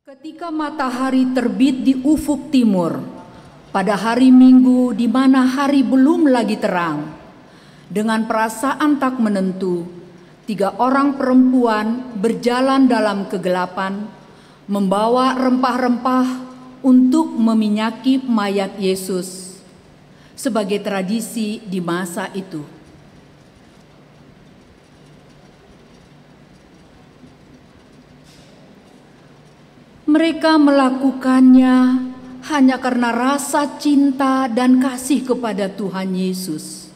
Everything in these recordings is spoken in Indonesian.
Ketika matahari terbit di ufuk timur, pada hari Minggu di mana hari belum lagi terang, dengan perasaan tak menentu, 3 orang perempuan berjalan dalam kegelapan, membawa rempah-rempah untuk meminyaki mayat Yesus, sebagai tradisi di masa itu. Mereka melakukannya hanya karena rasa cinta dan kasih kepada Tuhan Yesus.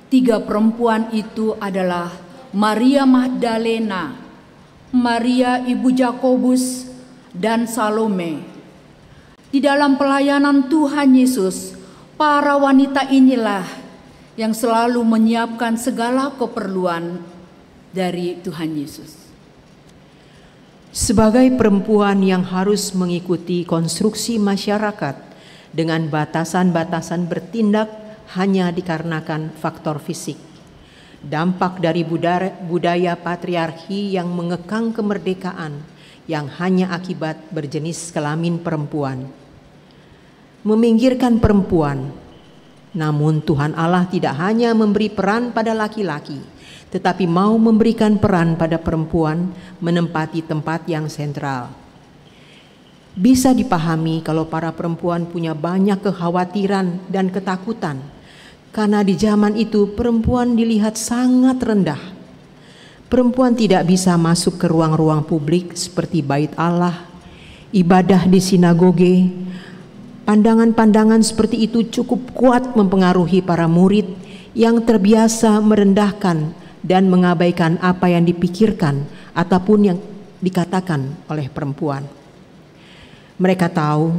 3 perempuan itu adalah Maria Magdalena, Maria ibu Yakobus, dan Salome. Di dalam pelayanan Tuhan Yesus, para wanita inilah yang selalu menyiapkan segala keperluan dari Tuhan Yesus. Sebagai perempuan yang harus mengikuti konstruksi masyarakat dengan batasan-batasan bertindak hanya dikarenakan faktor fisik, dampak dari budaya patriarki yang mengekang kemerdekaan yang hanya akibat berjenis kelamin perempuan, meminggirkan perempuan. Namun Tuhan Allah tidak hanya memberi peran pada laki-laki, tetapi mau memberikan peran pada perempuan menempati tempat yang sentral. Bisa dipahami kalau para perempuan punya banyak kekhawatiran dan ketakutan, karena di zaman itu perempuan dilihat sangat rendah. Perempuan tidak bisa masuk ke ruang-ruang publik seperti bait Allah, ibadah di sinagoge. Pandangan-pandangan seperti itu cukup kuat mempengaruhi para murid yang terbiasa merendahkan dan mengabaikan apa yang dipikirkan ataupun yang dikatakan oleh perempuan. Mereka tahu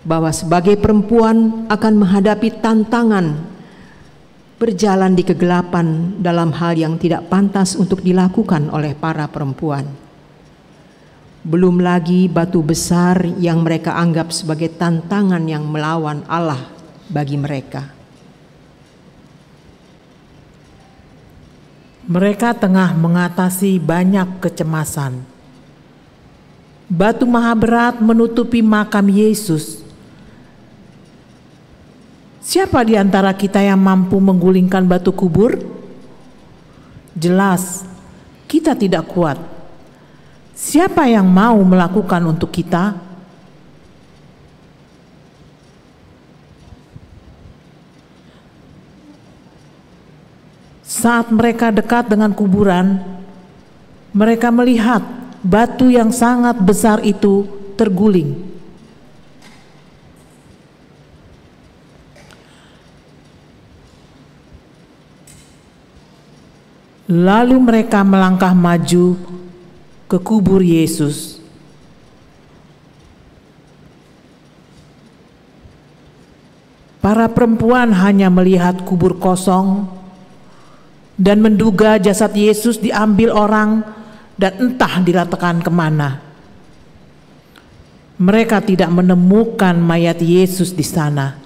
bahwa sebagai perempuan akan menghadapi tantangan berjalan di kegelapan dalam hal yang tidak pantas untuk dilakukan oleh para perempuan. Belum lagi batu besar yang mereka anggap sebagai tantangan yang melawan Allah bagi mereka. Mereka tengah mengatasi banyak kecemasan. Batu maha berat menutupi makam Yesus. Siapa di antara kita yang mampu menggulingkan batu kubur? Jelas, kita tidak kuat. Siapa yang mau melakukan untuk kita? Saat mereka dekat dengan kuburan, mereka melihat batu yang sangat besar itu terguling. Lalu mereka melangkah maju ke kubur Yesus. Para perempuan hanya melihat kubur kosong dan menduga jasad Yesus diambil orang dan entah diletakkan kemana. Mereka tidak menemukan mayat Yesus di sana.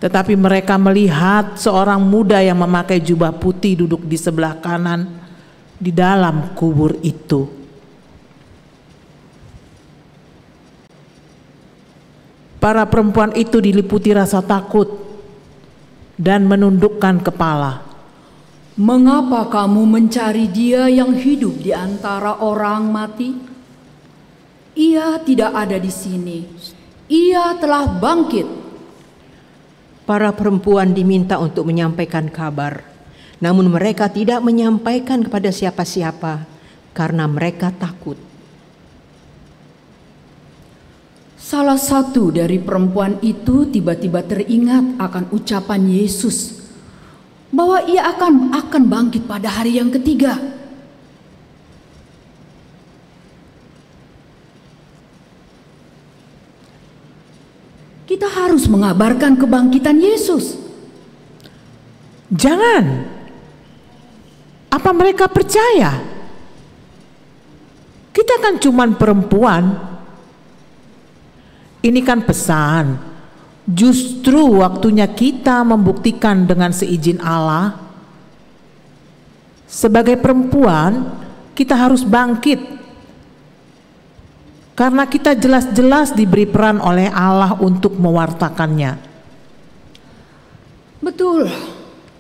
Tetapi mereka melihat seorang muda yang memakai jubah putih duduk di sebelah kanan di dalam kubur itu. Para perempuan itu diliputi rasa takut dan menundukkan kepala. Mengapa kamu mencari Dia yang hidup di antara orang mati? Ia tidak ada di sini. Ia telah bangkit. Para perempuan diminta untuk menyampaikan kabar, namun mereka tidak menyampaikan kepada siapa-siapa karena mereka takut. Salah satu dari perempuan itu tiba-tiba teringat akan ucapan Yesus bahwa ia akan bangkit pada hari yang ketiga. Kita harus mengabarkan kebangkitan Yesus. Jangan. Apa mereka percaya? Kita kan cuman perempuan. Ini kan pesan. Justru waktunya kita membuktikan dengan seizin Allah Sebagai perempuan, kita harus bangkit. Karena kita jelas-jelas diberi peran oleh Allah untuk mewartakannya. Betul,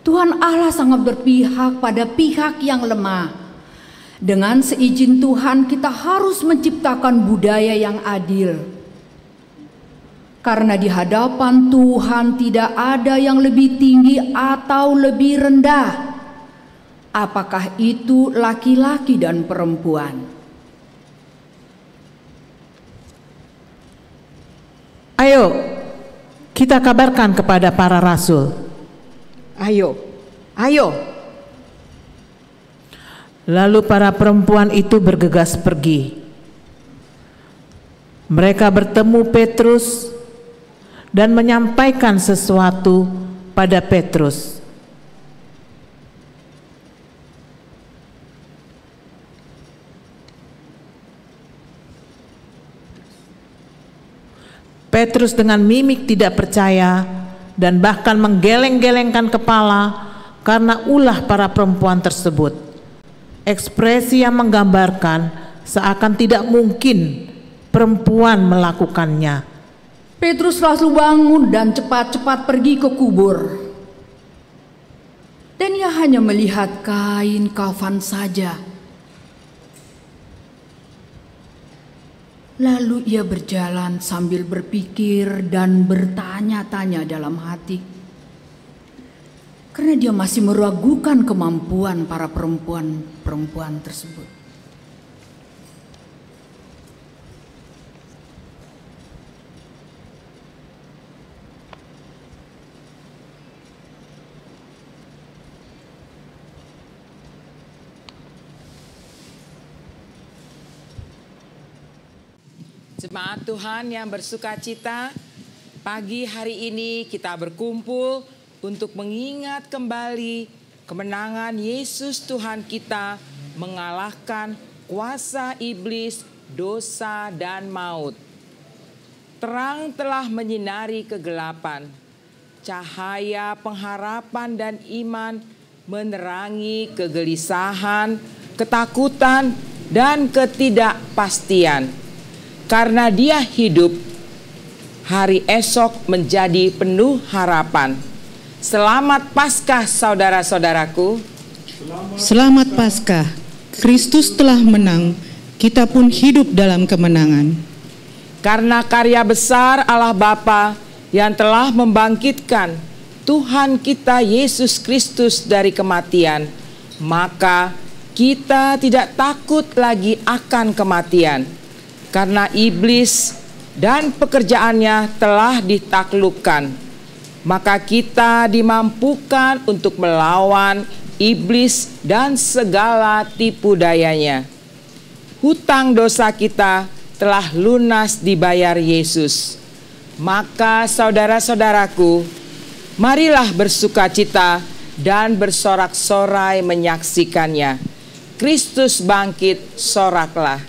Tuhan Allah sangat berpihak pada pihak yang lemah. Dengan seizin Tuhan kita harus menciptakan budaya yang adil. Karena di hadapan Tuhan tidak ada yang lebih tinggi atau lebih rendah. Apakah itu laki-laki dan perempuan? Ayo, kita kabarkan kepada para rasul. Ayo. Lalu para perempuan itu bergegas pergi. Mereka bertemu Petrus dan menyampaikan sesuatu pada Petrus. Petrus dengan mimik tidak percaya dan bahkan menggeleng-gelengkan kepala karena ulah para perempuan tersebut. Ekspresi yang menggambarkan seakan tidak mungkin perempuan melakukannya. Petrus langsung bangun dan cepat-cepat pergi ke kubur. Dan ia hanya melihat kain kafan saja. Lalu ia berjalan sambil berpikir dan bertanya-tanya dalam hati. Karena dia masih meragukan kemampuan para perempuan tersebut. Jemaat Tuhan yang bersuka cita, pagi hari ini kita berkumpul untuk mengingat kembali kemenangan Yesus Tuhan kita mengalahkan kuasa iblis, dosa, dan maut. Terang telah menyinari kegelapan, cahaya pengharapan dan iman menerangi kegelisahan, ketakutan, dan ketidakpastian. Karena Dia hidup, hari esok menjadi penuh harapan. Selamat Paskah saudara-saudaraku. Selamat Paskah. Kristus telah menang, kita pun hidup dalam kemenangan. Karena karya besar Allah Bapa yang telah membangkitkan Tuhan kita Yesus Kristus dari kematian, maka kita tidak takut lagi akan kematian. Karena iblis dan pekerjaannya telah ditaklukkan, maka kita dimampukan untuk melawan iblis dan segala tipu dayanya. Hutang dosa kita telah lunas dibayar Yesus. Maka saudara-saudaraku, marilah bersukacita dan bersorak-sorai menyaksikannya. Kristus bangkit, soraklah.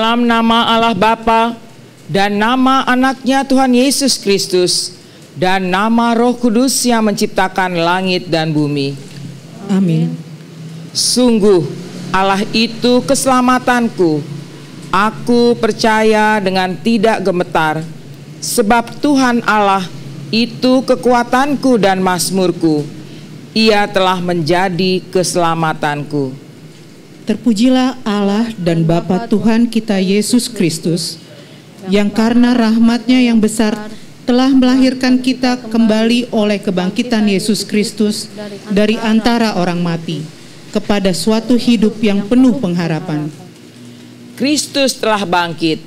dalam nama Allah Bapa dan nama anaknya Tuhan Yesus Kristus dan nama Roh Kudus yang menciptakan langit dan bumi. Amin. Sungguh Allah itu keselamatanku. Aku percaya dengan tidak gemetar, sebab Tuhan Allah itu kekuatanku dan mazmurku. Ia telah menjadi keselamatanku. Terpujilah Allah dan Bapa Tuhan kita Yesus Kristus, yang karena rahmat-Nya yang besar telah melahirkan kita kembali oleh kebangkitan Yesus Kristus dari antara orang mati, kepada suatu hidup yang penuh pengharapan. Kristus telah bangkit.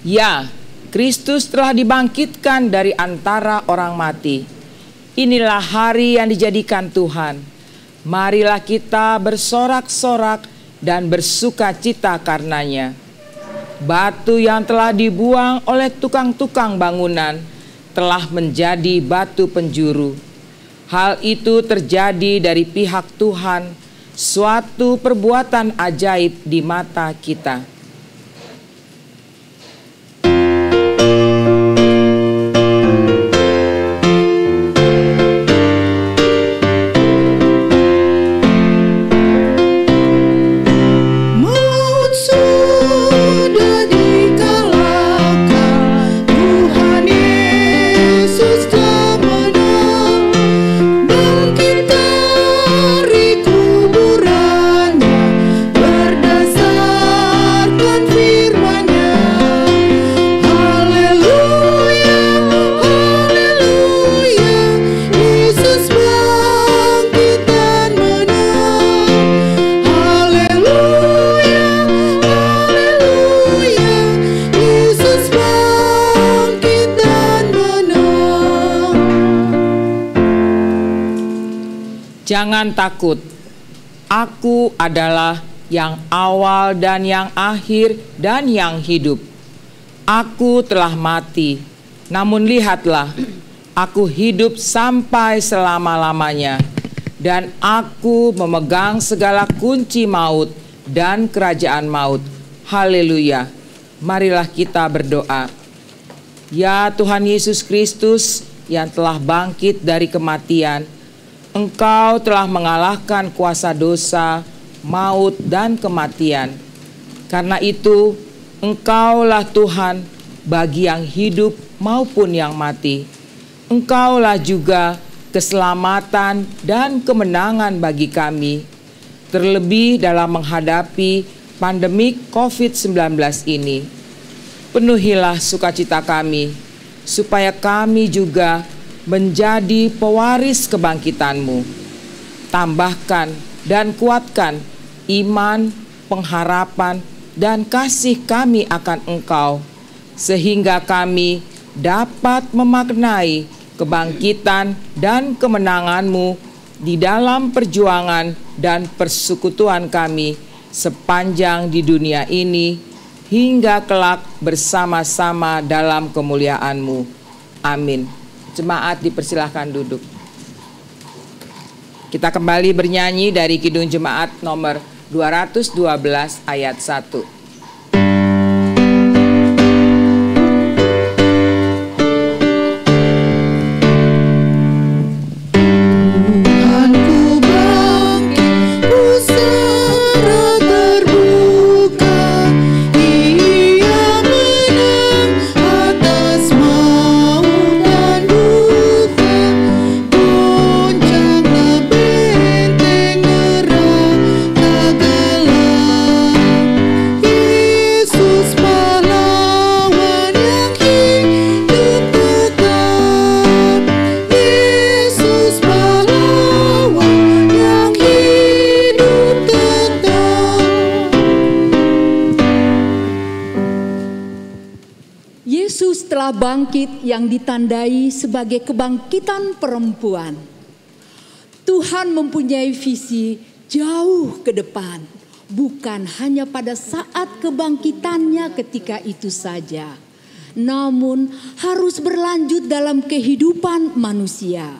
Ya, Kristus telah dibangkitkan dari antara orang mati. Inilah hari yang dijadikan Tuhan. Marilah kita bersorak-sorak dan bersuka cita karenanya. Batu yang telah dibuang oleh tukang-tukang bangunan telah menjadi batu penjuru. Hal itu terjadi dari pihak Tuhan, suatu perbuatan ajaib di mata kita. Jangan takut, aku adalah yang awal dan yang akhir dan yang hidup. Aku telah mati, namun lihatlah, aku hidup sampai selama-lamanya, dan aku memegang segala kunci maut dan kerajaan maut. Haleluya. Marilah kita berdoa. Ya Tuhan Yesus Kristus yang telah bangkit dari kematian, Engkau telah mengalahkan kuasa dosa, maut, dan kematian. Karena itu, Engkaulah Tuhan bagi yang hidup maupun yang mati. Engkaulah juga keselamatan dan kemenangan bagi kami, terlebih dalam menghadapi pandemi COVID-19 ini. Penuhilah sukacita kami, supaya kami juga menjadi pewaris kebangkitan-Mu. Tambahkan dan kuatkan iman, pengharapan, dan kasih kami akan Engkau, sehingga kami dapat memaknai kebangkitan dan kemenangan-Mu di dalam perjuangan dan persekutuan kami sepanjang di dunia ini, hingga kelak bersama-sama dalam kemuliaan-Mu. Amin. Jemaat dipersilahkan duduk. Kita kembali bernyanyi dari Kidung Jemaat nomor 212 ayat 1. Bangkit yang ditandai sebagai kebangkitan perempuan. Tuhan mempunyai visi jauh ke depan, bukan hanya pada saat kebangkitannya ketika itu saja, namun harus berlanjut dalam kehidupan manusia.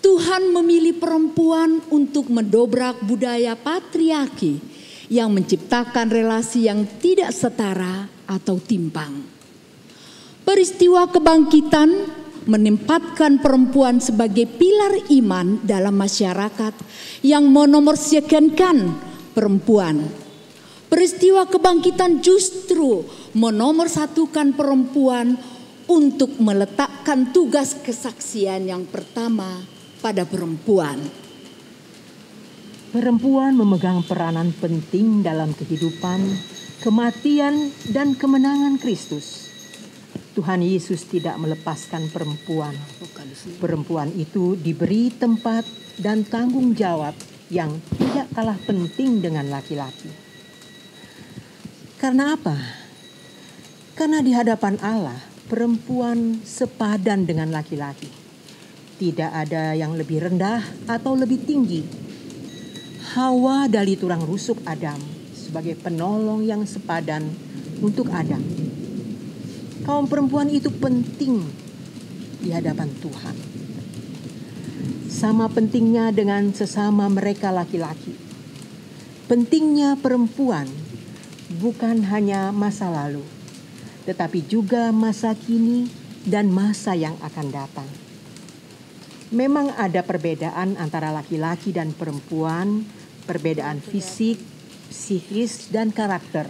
Tuhan memilih perempuan untuk mendobrak budaya patriarki yang menciptakan relasi yang tidak setara atau timpang. Peristiwa kebangkitan menempatkan perempuan sebagai pilar iman dalam masyarakat yang menomorsyikankan perempuan. Peristiwa kebangkitan justru menomorsatukan perempuan untuk meletakkan tugas kesaksian yang pertama pada perempuan. Perempuan memegang peranan penting dalam kehidupan, kematian, dan kemenangan Kristus. Tuhan Yesus tidak melepaskan perempuan. Perempuan itu diberi tempat dan tanggung jawab yang tidak kalah penting dengan laki-laki. Karena apa? Karena di hadapan Allah, perempuan sepadan dengan laki-laki. Tidak ada yang lebih rendah atau lebih tinggi. Hawa dari tulang rusuk Adam sebagai penolong yang sepadan untuk Adam. Kaum perempuan itu penting di hadapan Tuhan. Sama pentingnya dengan sesama mereka laki-laki. Pentingnya perempuan bukan hanya masa lalu, tetapi juga masa kini dan masa yang akan datang. Memang ada perbedaan antara laki-laki dan perempuan, perbedaan fisik, psikis, dan karakter.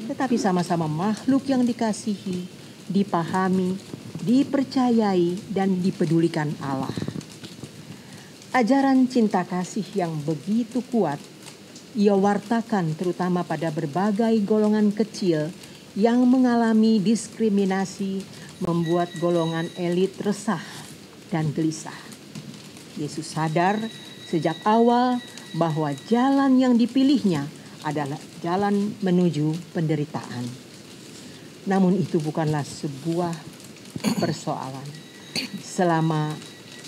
Tetapi sama-sama makhluk yang dikasihi, dipahami, dipercayai, dan dipedulikan Allah. Ajaran cinta kasih yang begitu kuat, ia wartakan terutama pada berbagai golongan kecil yang mengalami diskriminasi, membuat golongan elit resah dan gelisah. Yesus sadar sejak awal bahwa jalan yang dipilihnya adalah jalan menuju penderitaan. Namun itu bukanlah sebuah persoalan. Selama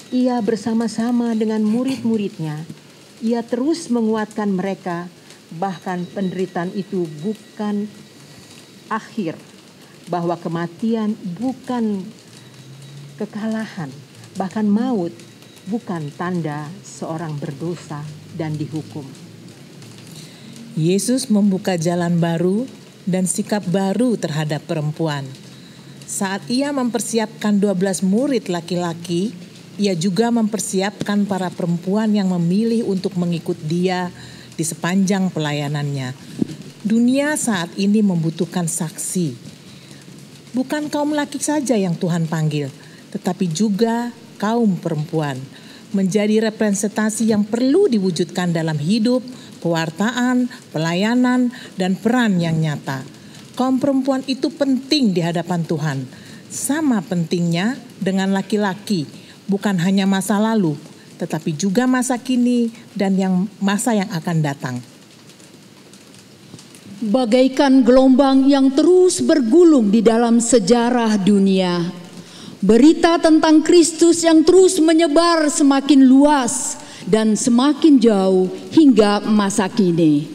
ia bersama-sama dengan murid-muridnya, ia terus menguatkan mereka, bahkan penderitaan itu bukan akhir, bahwa kematian bukan kekalahan, bahkan maut bukan tanda seorang berdosa dan dihukum. Yesus membuka jalan baru dan sikap baru terhadap perempuan. Saat ia mempersiapkan 12 murid laki-laki, ia juga mempersiapkan para perempuan yang memilih untuk mengikut dia di sepanjang pelayanannya. Dunia saat ini membutuhkan saksi. Bukan kaum laki saja yang Tuhan panggil, tetapi juga kaum perempuan. Menjadi representasi yang perlu diwujudkan dalam hidup, pewartaan, pelayanan, dan peran yang nyata. Kaum perempuan itu penting di hadapan Tuhan. Sama pentingnya dengan laki-laki, bukan hanya masa lalu, tetapi juga masa kini dan masa yang akan datang. Bagaikan gelombang yang terus bergulung di dalam sejarah dunia, berita tentang Kristus yang terus menyebar semakin luas dan semakin jauh hingga masa kini.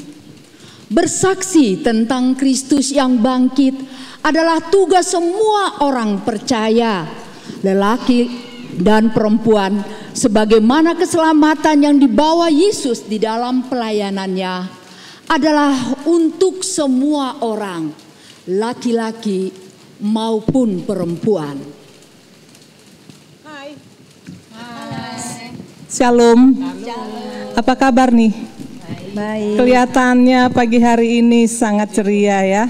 Bersaksi tentang Kristus yang bangkit adalah tugas semua orang percaya, lelaki dan perempuan, sebagaimana keselamatan yang dibawa Yesus di dalam pelayanannya adalah untuk semua orang, laki-laki maupun perempuan. Shalom. Apa kabar nih? Baik. Kelihatannya pagi hari ini sangat ceria ya.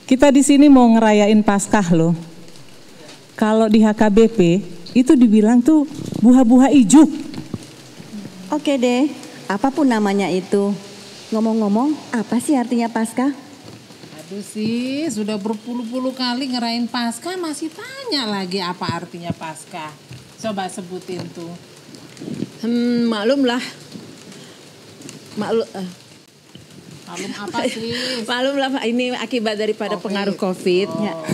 Kita di sini mau ngerayain Paskah loh. Kalau di HKBP itu dibilang tuh buah-buah ijuk. Oke deh, apapun namanya itu. Ngomong-ngomong, apa sih artinya Paskah? Aduh sih, sudah berpuluh-puluh kali ngerayain Paskah masih tanya lagi apa artinya Paskah. Coba sebutin tuh. Maklum lah. Maklum apa sih? Maklum lah, ini akibat daripada pengaruh COVID. Oh.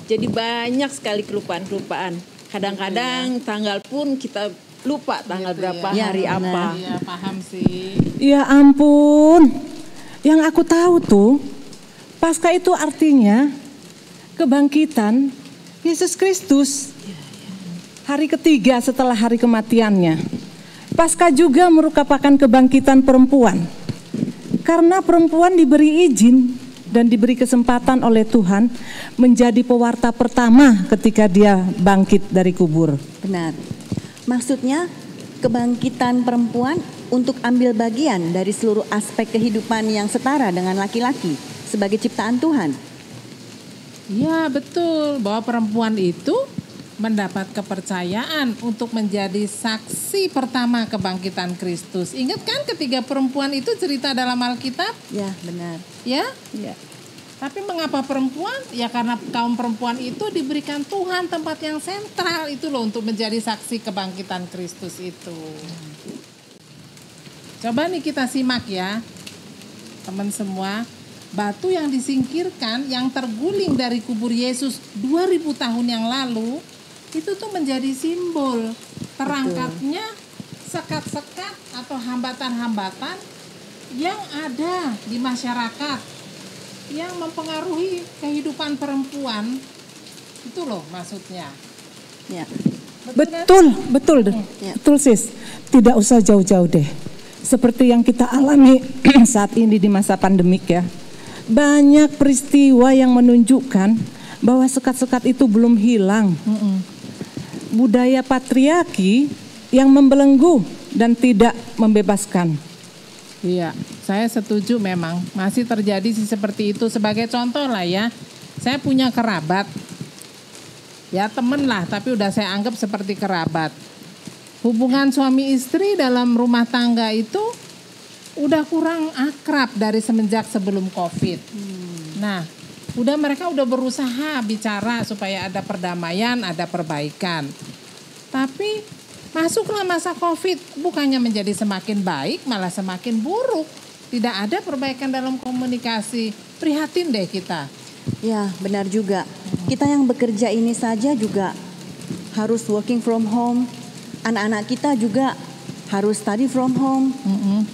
Jadi banyak sekali kelupaan-kelupaan. Kadang-kadang tanggal pun kita lupa tanggal gitu berapa, ya. hari apa. Iya, paham sih. Ya ampun. Yang aku tahu tuh, Paskah itu artinya kebangkitan Yesus Kristus. Hari ketiga setelah hari kematiannya. Paskah juga merupakan kebangkitan perempuan. Karena perempuan diberi izin dan diberi kesempatan oleh Tuhan menjadi pewarta pertama ketika dia bangkit dari kubur. Benar. Maksudnya kebangkitan perempuan untuk ambil bagian dari seluruh aspek kehidupan yang setara dengan laki-laki sebagai ciptaan Tuhan. Ya betul, bahwa perempuan itu mendapat kepercayaan untuk menjadi saksi pertama kebangkitan Kristus. Ingat kan ketiga perempuan itu cerita dalam Alkitab? Ya, benar. Ya? Ya. Tapi mengapa perempuan? Ya karena kaum perempuan itu diberikan Tuhan tempat yang sentral itu loh untuk menjadi saksi kebangkitan Kristus itu. Coba nih kita simak ya, teman semua. Batu yang disingkirkan, yang terguling dari kubur Yesus 2000 tahun yang lalu, itu tuh menjadi simbol terangkatnya sekat-sekat atau hambatan-hambatan yang ada di masyarakat yang mempengaruhi kehidupan perempuan. Itu loh maksudnya. Ya. Betul sis. Tidak usah jauh-jauh deh. Seperti yang kita alami saat ini di masa pandemik ya. Banyak peristiwa yang menunjukkan bahwa sekat-sekat itu belum hilang. Budaya patriarki yang membelenggu dan tidak membebaskan. Iya, saya setuju memang masih terjadi seperti itu. Sebagai contoh lah ya, saya punya kerabat, ya temen lah, tapi udah saya anggap seperti kerabat. Hubungan suami istri dalam rumah tangga itu udah kurang akrab dari semenjak sebelum COVID. Nah, mereka udah berusaha bicara supaya ada perdamaian, ada perbaikan. Tapi masuklah masa COVID, bukannya menjadi semakin baik, malah semakin buruk. Tidak ada perbaikan dalam komunikasi. Prihatin deh kita. Ya, benar juga. Kita yang bekerja ini saja juga harus working from home. Anak-anak kita juga harus study from home.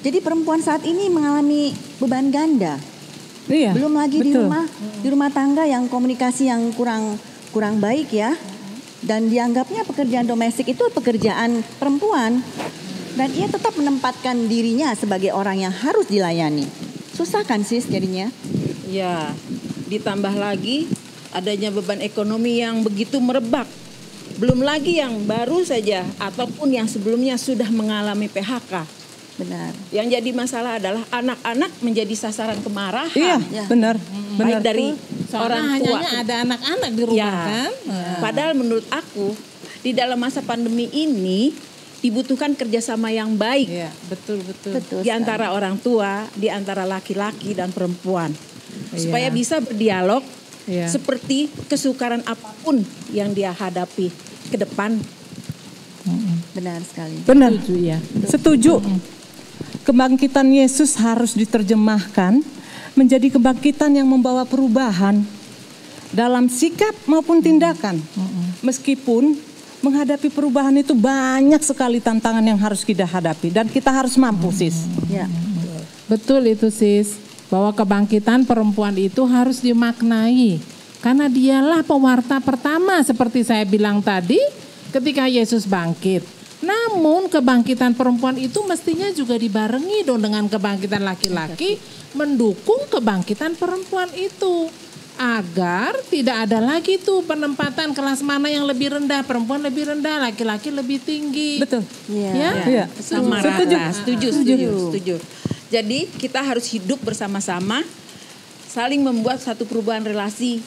Jadi perempuan saat ini mengalami beban ganda. Iya, belum lagi betul. di rumah tangga yang komunikasi yang kurang baik ya. Dan dianggapnya pekerjaan domestik itu pekerjaan perempuan. Dan ia tetap menempatkan dirinya sebagai orang yang harus dilayani. Susah kan sis jadinya? Ya, ditambah lagi adanya beban ekonomi yang begitu merebak. Belum lagi yang baru saja ataupun yang sebelumnya sudah mengalami PHK. Benar. Yang jadi masalah adalah anak-anak menjadi sasaran kemarahan. Iya, Ya. benar. Baik dari orang tua. Hanya ada anak-anak di rumah kan. Padahal menurut aku di dalam masa pandemi ini dibutuhkan kerjasama yang baik. Iya, betul. Betul. Di antara orang tua, di antara laki-laki dan perempuan. Supaya Iya. bisa berdialog Iya. seperti kesukaran apapun yang dia hadapi ke depan. Benar sekali. Benar. Setuju ya. Setuju. Kebangkitan Yesus harus diterjemahkan menjadi kebangkitan yang membawa perubahan dalam sikap maupun tindakan. Meskipun menghadapi perubahan itu banyak sekali tantangan yang harus kita hadapi dan kita harus mampu sis. Ya. Betul itu sis, bahwa kebangkitan perempuan itu harus dimaknai. Karena dialah pewarta pertama seperti saya bilang tadi ketika Yesus bangkit. Namun kebangkitan perempuan itu mestinya juga dibarengi dong dengan kebangkitan laki-laki mendukung kebangkitan perempuan itu. Agar tidak ada lagi tuh penempatan kelas mana yang lebih rendah, perempuan lebih rendah, laki-laki lebih tinggi. Betul. Ya. Iya. Sama Setuju. rata. Setuju. Jadi kita harus hidup bersama-sama, saling membuat satu perubahan relasi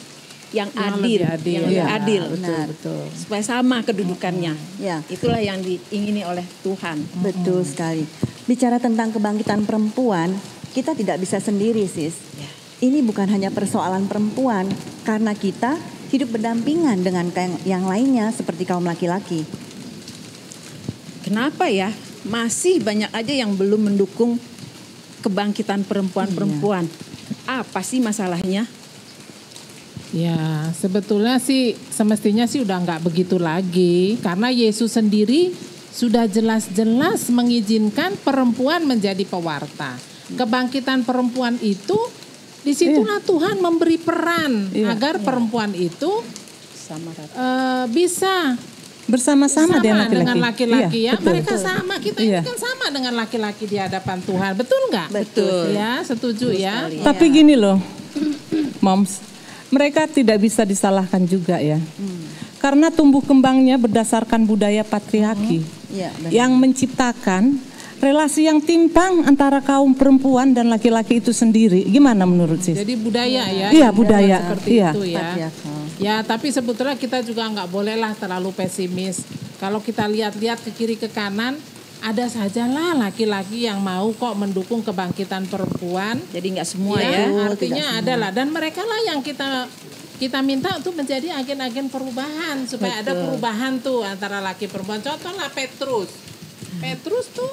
yang adil, yang lebih adil, Betul. supaya sama kedudukannya. Ya. Itulah yang diingini oleh Tuhan. Betul sekali. Bicara tentang kebangkitan perempuan, kita tidak bisa sendiri sis. Ini bukan hanya persoalan perempuan, karena kita hidup berdampingan dengan yang lainnya seperti kaum laki-laki. Kenapa ya? Masih banyak aja yang belum mendukung kebangkitan perempuan-perempuan. Apa sih masalahnya? Ya, sebetulnya sih semestinya sih udah nggak begitu lagi. Karena Yesus sendiri sudah jelas-jelas mengizinkan perempuan menjadi pewarta. Kebangkitan perempuan itu, disitulah Tuhan memberi peran agar perempuan itu Sama rata. bisa Bersama-sama dengan laki-laki. Dengan laki-laki Iya, ya. betul. Mereka sama, kita Iya. ini kan sama dengan laki-laki di hadapan Tuhan. Betul nggak? Betul. Ya, setuju ya. Tapi gini loh, Moms, mereka tidak bisa disalahkan juga ya. Karena tumbuh kembangnya berdasarkan budaya patriarki Iya, benar. yang menciptakan relasi yang timpang antara kaum perempuan dan laki-laki itu sendiri. Gimana menurut Sis? Jadi budaya ya. Iya, yang budaya. seperti Iya. itu ya. Patriarkal. Ya, tapi sebetulnya kita juga nggak bolehlah terlalu pesimis. Kalau kita lihat-lihat ke kiri ke kanan, ada sajalah laki-laki yang mau kok mendukung kebangkitan perempuan. Jadi nggak semua Ya, ya. artinya adalah, dan mereka lah yang kita minta untuk menjadi agen-agen perubahan supaya ada perubahan tuh antara laki perempuan. Contohlah Petrus. Petrus tuh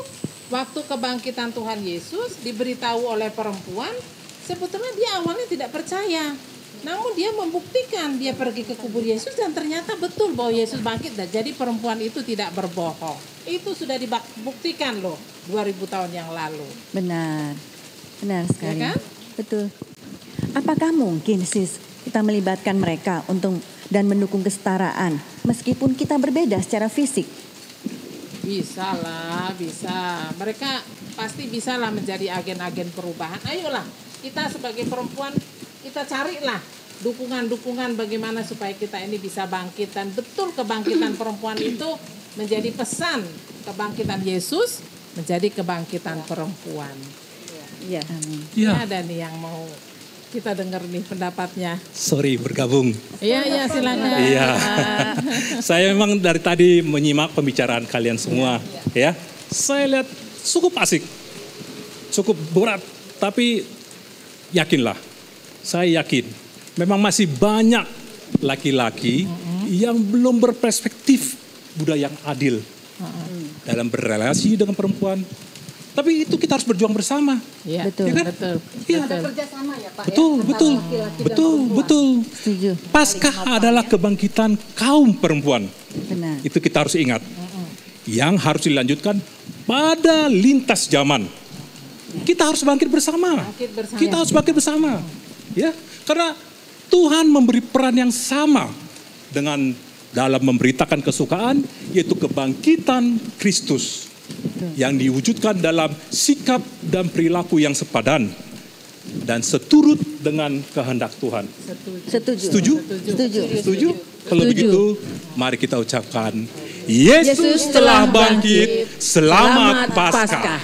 waktu kebangkitan Tuhan Yesus diberitahu oleh perempuan, sebetulnya dia awalnya tidak percaya. Namun dia membuktikan, dia pergi ke kubur Yesus dan ternyata betul bahwa Yesus bangkit. Dan jadi perempuan itu tidak berbohong. Itu sudah dibuktikan loh 2000 tahun yang lalu. Benar. Benar sekali. Ya kan? Betul. Apakah mungkin Sis kita melibatkan mereka untuk dan mendukung kesetaraan meskipun kita berbeda secara fisik? Bisa lah, bisa. Mereka pasti bisa lah menjadi agen-agen perubahan. Ayolah, kita sebagai perempuan, kita carilah dukungan-dukungan bagaimana supaya kita ini bisa bangkit. Dan betul kebangkitan perempuan itu menjadi pesan kebangkitan Yesus, menjadi kebangkitan perempuan. Iya. Ini ada nih yang mau kita dengar nih pendapatnya. Sorry bergabung. Iya, silakan. Iya. Saya memang dari tadi menyimak pembicaraan kalian semua, ya. Saya lihat cukup asik, cukup berat, tapi yakinlah, saya yakin memang masih banyak laki-laki yang belum berperspektif budaya yang adil dalam berrelasi dengan perempuan. Tapi itu kita harus berjuang bersama. Iya, Betul. Ya kan? betul. Iya. Kerjasama ya Pak. Betul. Setuju. Paskah adalah kebangkitan kaum perempuan. Benar. Itu kita harus ingat. Yang harus dilanjutkan pada lintas zaman. Kita harus bangkit bersama. Kita harus bangkit bersama. Ya, karena Tuhan memberi peran yang sama dengan dalam memberitakan kesukaan, yaitu kebangkitan Kristus yang diwujudkan dalam sikap dan perilaku yang sepadan dan seturut dengan kehendak Tuhan. Setuju. Setuju? Kalau begitu, mari kita ucapkan, Yesus telah bangkit, selamat Paskah.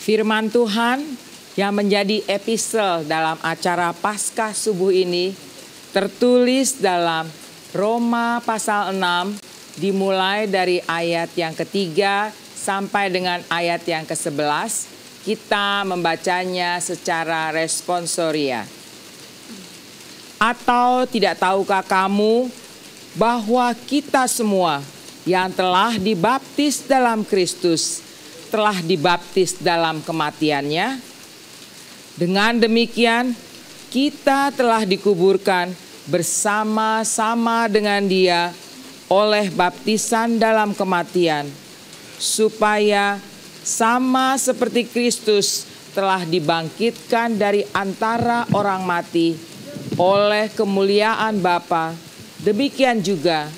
Firman Tuhan yang menjadi episode dalam acara Paskah subuh ini tertulis dalam Roma pasal 6 dimulai dari ayat yang ketiga sampai dengan ayat yang ke-11. Kita membacanya secara responsoria. Atau tidak tahukah kamu bahwa kita semua yang telah dibaptis dalam Kristus telah dibaptis dalam kematiannya? Dengan demikian, kita telah dikuburkan bersama-sama dengan Dia oleh baptisan dalam kematian, supaya sama seperti Kristus telah dibangkitkan dari antara orang mati oleh kemuliaan Bapa, demikian juga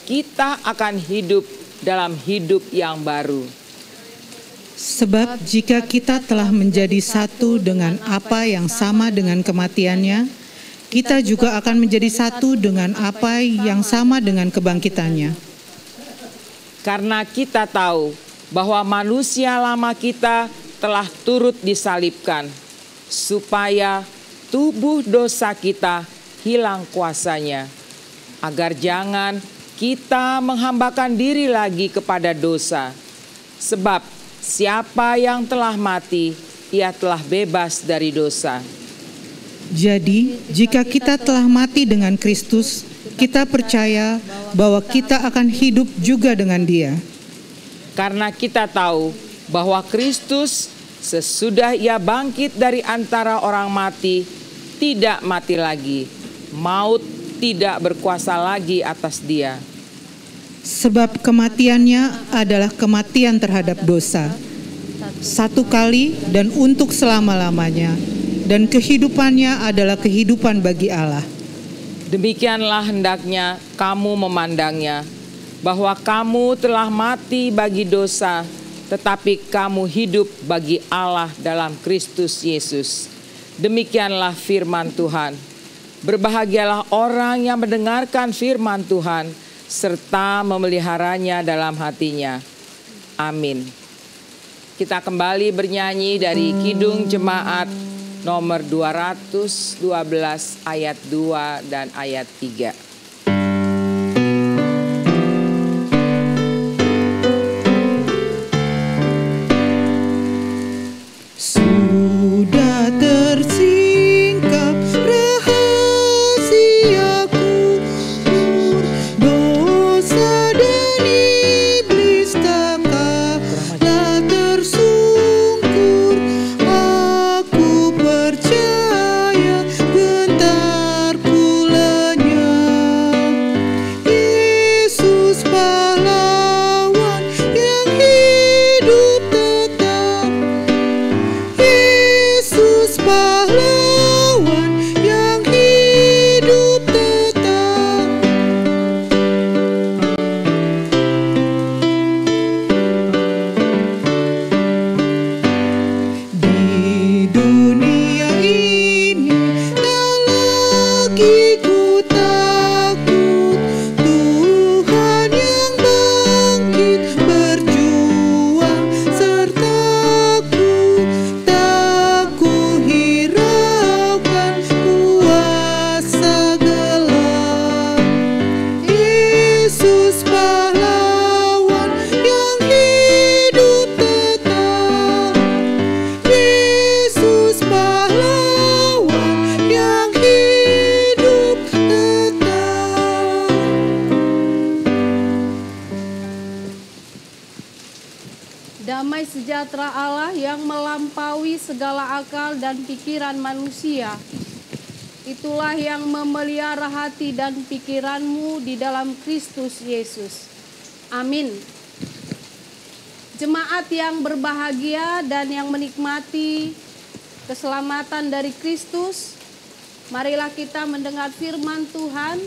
kita akan hidup dalam hidup yang baru. Sebab jika kita telah menjadi satu dengan apa yang sama dengan kematiannya, kita juga akan menjadi satu dengan apa yang sama dengan kebangkitannya. Karena kita tahu bahwa manusia lama kita telah turut disalibkan, supaya tubuh dosa kita hilang kuasanya, agar jangan kita menghambakan diri lagi kepada dosa. Sebab siapa yang telah mati, ia telah bebas dari dosa. Jadi, jika kita telah mati dengan Kristus, kita percaya bahwa kita akan hidup juga dengan Dia. Karena kita tahu bahwa Kristus sesudah Ia bangkit dari antara orang mati, tidak mati lagi. Maut tidak berkuasa lagi atas Dia. Sebab kematiannya adalah kematian terhadap dosa, satu kali dan untuk selama-lamanya, dan kehidupannya adalah kehidupan bagi Allah. Demikianlah hendaknya kamu memandangnya, bahwa kamu telah mati bagi dosa, tetapi kamu hidup bagi Allah dalam Kristus Yesus. Demikianlah firman Tuhan. Berbahagialah orang yang mendengarkan firman Tuhan, serta memeliharanya dalam hatinya. Amin. Kita kembali bernyanyi dari Kidung Jemaat nomor 212 ayat 2 dan ayat 3. Sudah tersingkap rahasiaku, dosa dan iblis tak kalah tersungkur. Aku percaya bentar ku lenyap. Yesus pahlawan yang hidup tetap. Yesus pahlawan yang hidup tetap. Di dunia ini tak lagi ku takut. Tuhan yang bangkit berjuang sertaku. Tak ku hiraukan kuasa gelap. Yesus pahlawan yang hidup tetap. Yesus pahlawan yang hidup tetap. Damai sejahtera Allah yang melampaui segala akal dan pikiran manusia, itulah yang memelihara hati dan pikiranmu di dalam Kristus Yesus. Amin. Jemaat yang berbahagia dan yang menikmati keselamatan dari Kristus, marilah kita mendengar firman Tuhan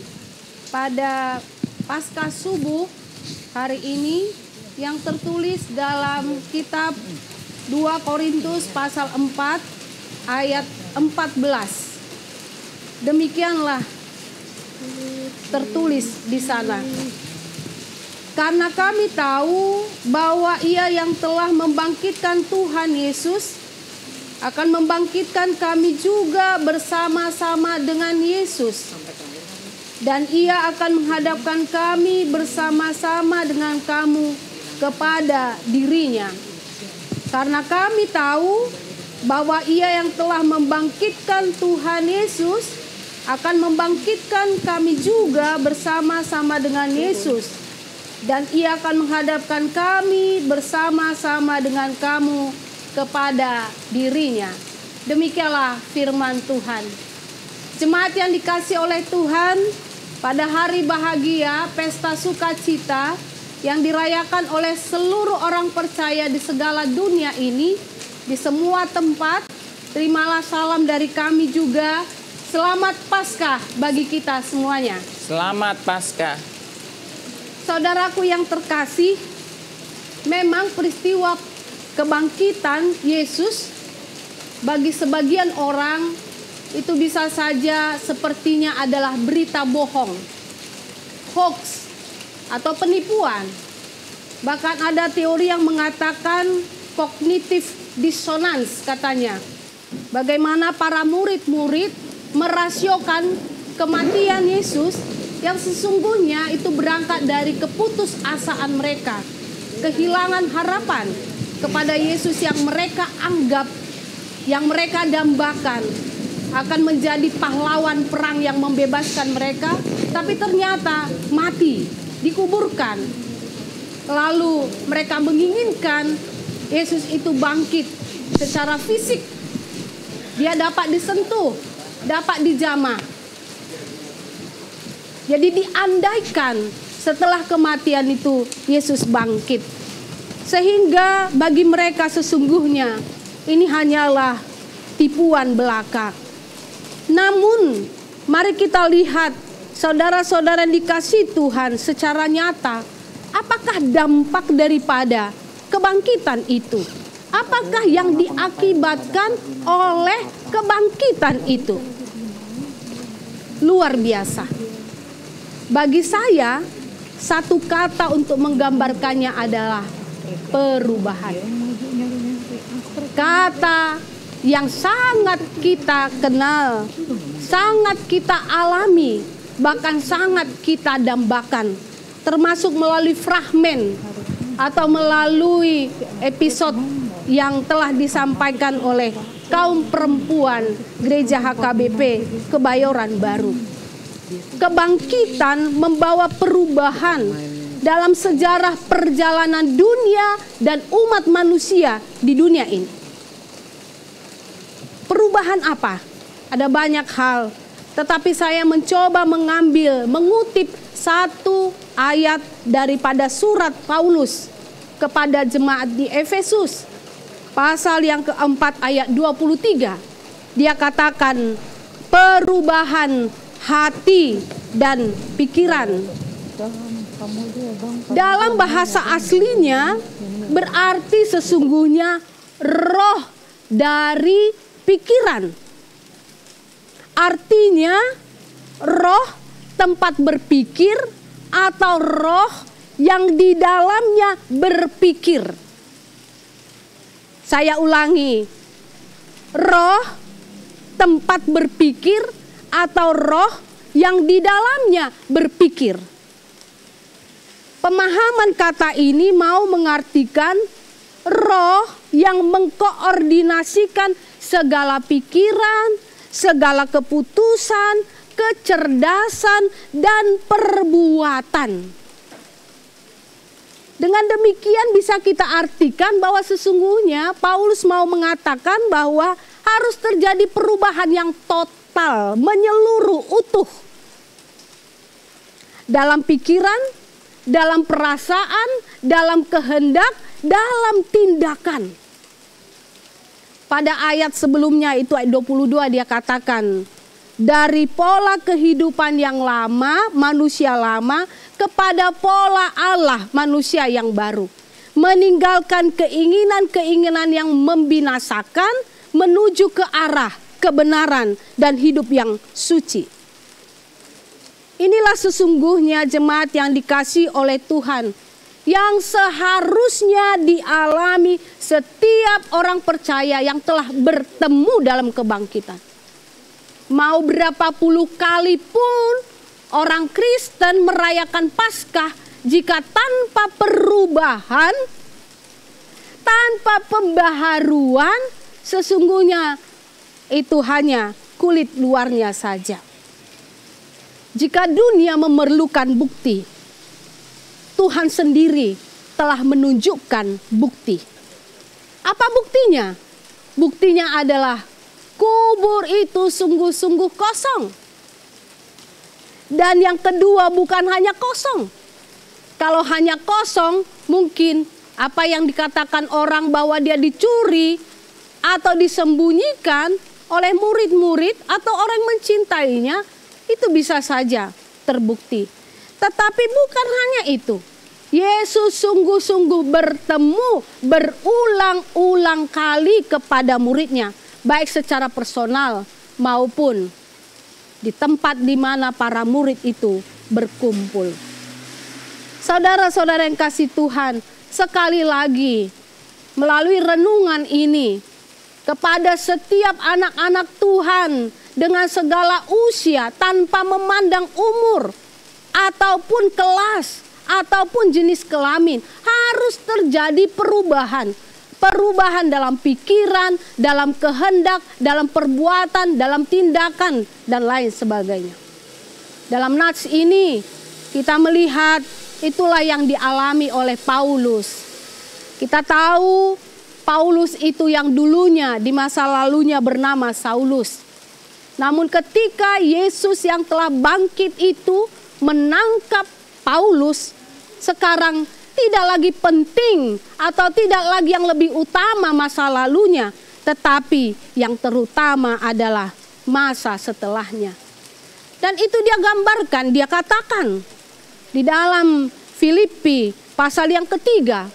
pada Paskah subuh hari ini yang tertulis dalam kitab 2 Korintus pasal 4 ayat 14. Demikianlah tertulis di sana. Karena kami tahu bahwa Ia yang telah membangkitkan Tuhan Yesus akan membangkitkan kami juga bersama-sama dengan Yesus. Dan Ia akan menghadapkan kami bersama-sama dengan kamu kepada dirinya. Karena kami tahu bahwa Ia yang telah membangkitkan Tuhan Yesus akan membangkitkan kami juga bersama-sama dengan Yesus. Dan Ia akan menghadapkan kami bersama-sama dengan kamu kepada dirinya. Demikianlah firman Tuhan. Jemaat yang dikasihi oleh Tuhan, pada hari bahagia, pesta sukacita yang dirayakan oleh seluruh orang percaya di segala dunia ini, di semua tempat, terimalah salam dari kami juga. Selamat Paskah bagi kita semuanya. Selamat Paskah. Saudaraku yang terkasih, memang peristiwa kebangkitan Yesus bagi sebagian orang itu bisa saja sepertinya adalah berita bohong, hoax, atau penipuan. Bahkan ada teori yang mengatakan cognitive dissonance katanya. Bagaimana para murid-murid merasiokan kematian Yesus yang sesungguhnya itu berangkat dari keputusasaan mereka, kehilangan harapan kepada Yesus yang mereka anggap, yang mereka dambakan akan menjadi pahlawan perang yang membebaskan mereka, tapi ternyata mati, dikuburkan. Lalu mereka menginginkan Yesus itu bangkit secara fisik, dia dapat disentuh, dapat dijamah. Jadi diandaikan setelah kematian itu Yesus bangkit. Sehingga bagi mereka sesungguhnya ini hanyalah tipuan belaka. Namun mari kita lihat saudara-saudara yang dikasihi Tuhan secara nyata. Apakah dampak daripada kebangkitan itu? Apakah yang diakibatkan oleh kebangkitan itu? Luar biasa. Bagi saya, satu kata untuk menggambarkannya adalah perubahan. Kata yang sangat kita kenal, sangat kita alami, bahkan sangat kita dambakan. Termasuk melalui fragmen atau melalui episode yang telah disampaikan oleh kaum perempuan Gereja HKBP Kebayoran Baru. Kebangkitan membawa perubahan dalam sejarah perjalanan dunia dan umat manusia di dunia ini. Perubahan apa? Ada banyak hal, tetapi saya mencoba mengutip satu ayat daripada surat Paulus kepada jemaat di Efesus, pasal yang keempat ayat 23. Dia katakan perubahan hati dan pikiran. Dalam bahasa aslinya berarti sesungguhnya roh dari pikiran. Artinya roh tempat berpikir atau roh yang di dalamnya berpikir. Saya ulangi, roh tempat berpikir atau roh yang di dalamnya berpikir. Pemahaman kata ini mau mengartikan roh yang mengkoordinasikan segala pikiran, segala keputusan, kecerdasan, dan perbuatan. Dengan demikian bisa kita artikan bahwa sesungguhnya Paulus mau mengatakan bahwa harus terjadi perubahan yang total, menyeluruh, utuh. Dalam pikiran, dalam perasaan, dalam kehendak, dalam tindakan. Pada ayat sebelumnya itu ayat 22 dia katakan, dari pola kehidupan yang lama, manusia lama, kepada pola Allah, manusia yang baru. Meninggalkan keinginan-keinginan yang membinasakan, menuju ke arah kebenaran dan hidup yang suci. Inilah sesungguhnya jemaat yang dikasihi oleh Tuhan, yang seharusnya dialami setiap orang percaya yang telah bertemu dalam kebangkitan. Mau berapa puluh kali pun orang Kristen merayakan Paskah, jika tanpa perubahan, tanpa pembaharuan, sesungguhnya itu hanya kulit luarnya saja. Jika dunia memerlukan bukti, Tuhan sendiri telah menunjukkan bukti. Apa buktinya? Buktinya adalah kubur itu sungguh-sungguh kosong. Dan yang kedua, bukan hanya kosong. Kalau hanya kosong, mungkin apa yang dikatakan orang bahwa dia dicuri atau disembunyikan oleh murid-murid atau orang yang mencintainya, itu bisa saja terbukti. Tetapi bukan hanya itu. Yesus sungguh-sungguh bertemu berulang-ulang kali kepada muridnya, baik secara personal maupun di tempat di mana para murid itu berkumpul. Saudara-saudara yang kasih Tuhan, sekali lagi melalui renungan ini kepada setiap anak-anak Tuhan dengan segala usia tanpa memandang umur ataupun kelas ataupun jenis kelamin, harus terjadi perubahan. Perubahan dalam pikiran, dalam kehendak, dalam perbuatan, dalam tindakan, dan lain sebagainya. Dalam nats ini kita melihat itulah yang dialami oleh Paulus. Kita tahu Paulus itu yang dulunya di masa lalunya bernama Saulus. Namun ketika Yesus yang telah bangkit itu menangkap Paulus, sekarang tidak lagi penting atau tidak lagi yang lebih utama masa lalunya, tetapi yang terutama adalah masa setelahnya. Dan itu dia gambarkan, dia katakan di dalam Filipi pasal yang ketiga,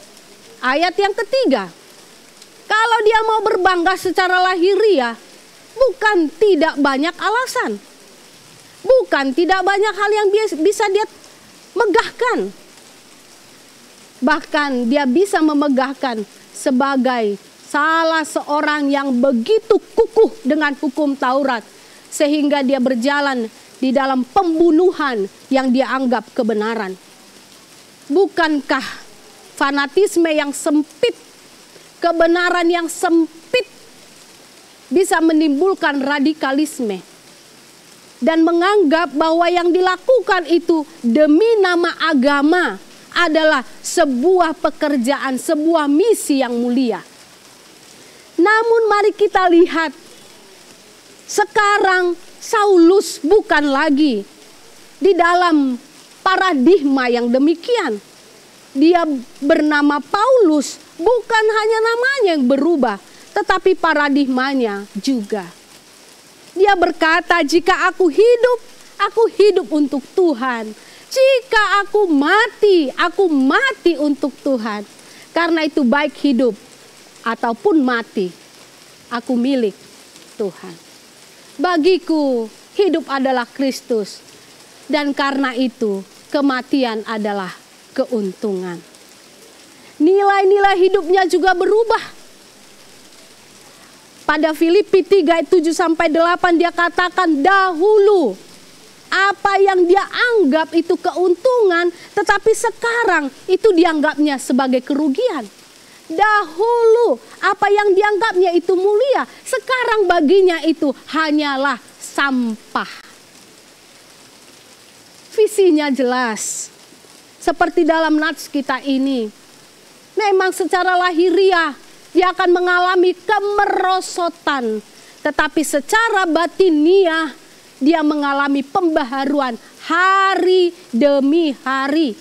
ayat yang ketiga. Kalau dia mau berbangga secara lahiriah, bukan tidak banyak alasan. Bukan tidak banyak hal yang bisa dia megahkan. Bahkan dia bisa memegahkan sebagai salah seorang yang begitu kukuh dengan hukum Taurat, sehingga dia berjalan di dalam pembunuhan yang dia anggap kebenaran. Bukankah fanatisme yang sempit, kebenaran yang sempit bisa menimbulkan radikalisme dan menganggap bahwa yang dilakukan itu demi nama agama adalah sebuah pekerjaan, sebuah misi yang mulia. Namun mari kita lihat, sekarang Saulus bukan lagi di dalam paradigma yang demikian. Dia bernama Paulus, bukan hanya namanya yang berubah, tetapi paradigmanya juga. Dia berkata, jika aku hidup untuk Tuhan. Jika aku mati untuk Tuhan. Karena itu baik hidup ataupun mati, aku milik Tuhan. Bagiku hidup adalah Kristus. Dan karena itu kematian adalah keuntungan. Nilai-nilai hidupnya juga berubah. Pada Filipi 3 ayat 7-8 dia katakan dahulu apa yang dia anggap itu keuntungan, tetapi sekarang itu dianggapnya sebagai kerugian. Dahulu apa yang dianggapnya itu mulia, sekarang baginya itu hanyalah sampah. Visinya jelas. Seperti dalam nats kita ini. Memang secara lahiriah dia akan mengalami kemerosotan, tetapi secara batiniah dia mengalami pembaharuan hari demi hari.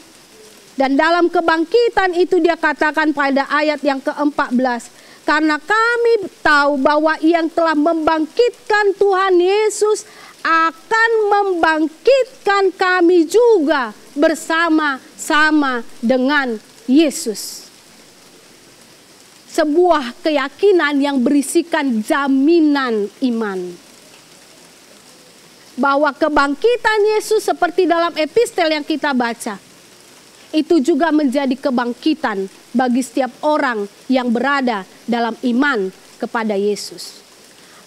Dan dalam kebangkitan itu dia katakan pada ayat yang ke-14. Karena kami tahu bahwa yang telah membangkitkan Tuhan Yesus akan membangkitkan kami juga bersama-sama dengan Yesus. Sebuah keyakinan yang berisikan jaminan iman. bahwa kebangkitan Yesus seperti dalam epistel yang kita baca, itu juga menjadi kebangkitan bagi setiap orang yang berada dalam iman kepada Yesus.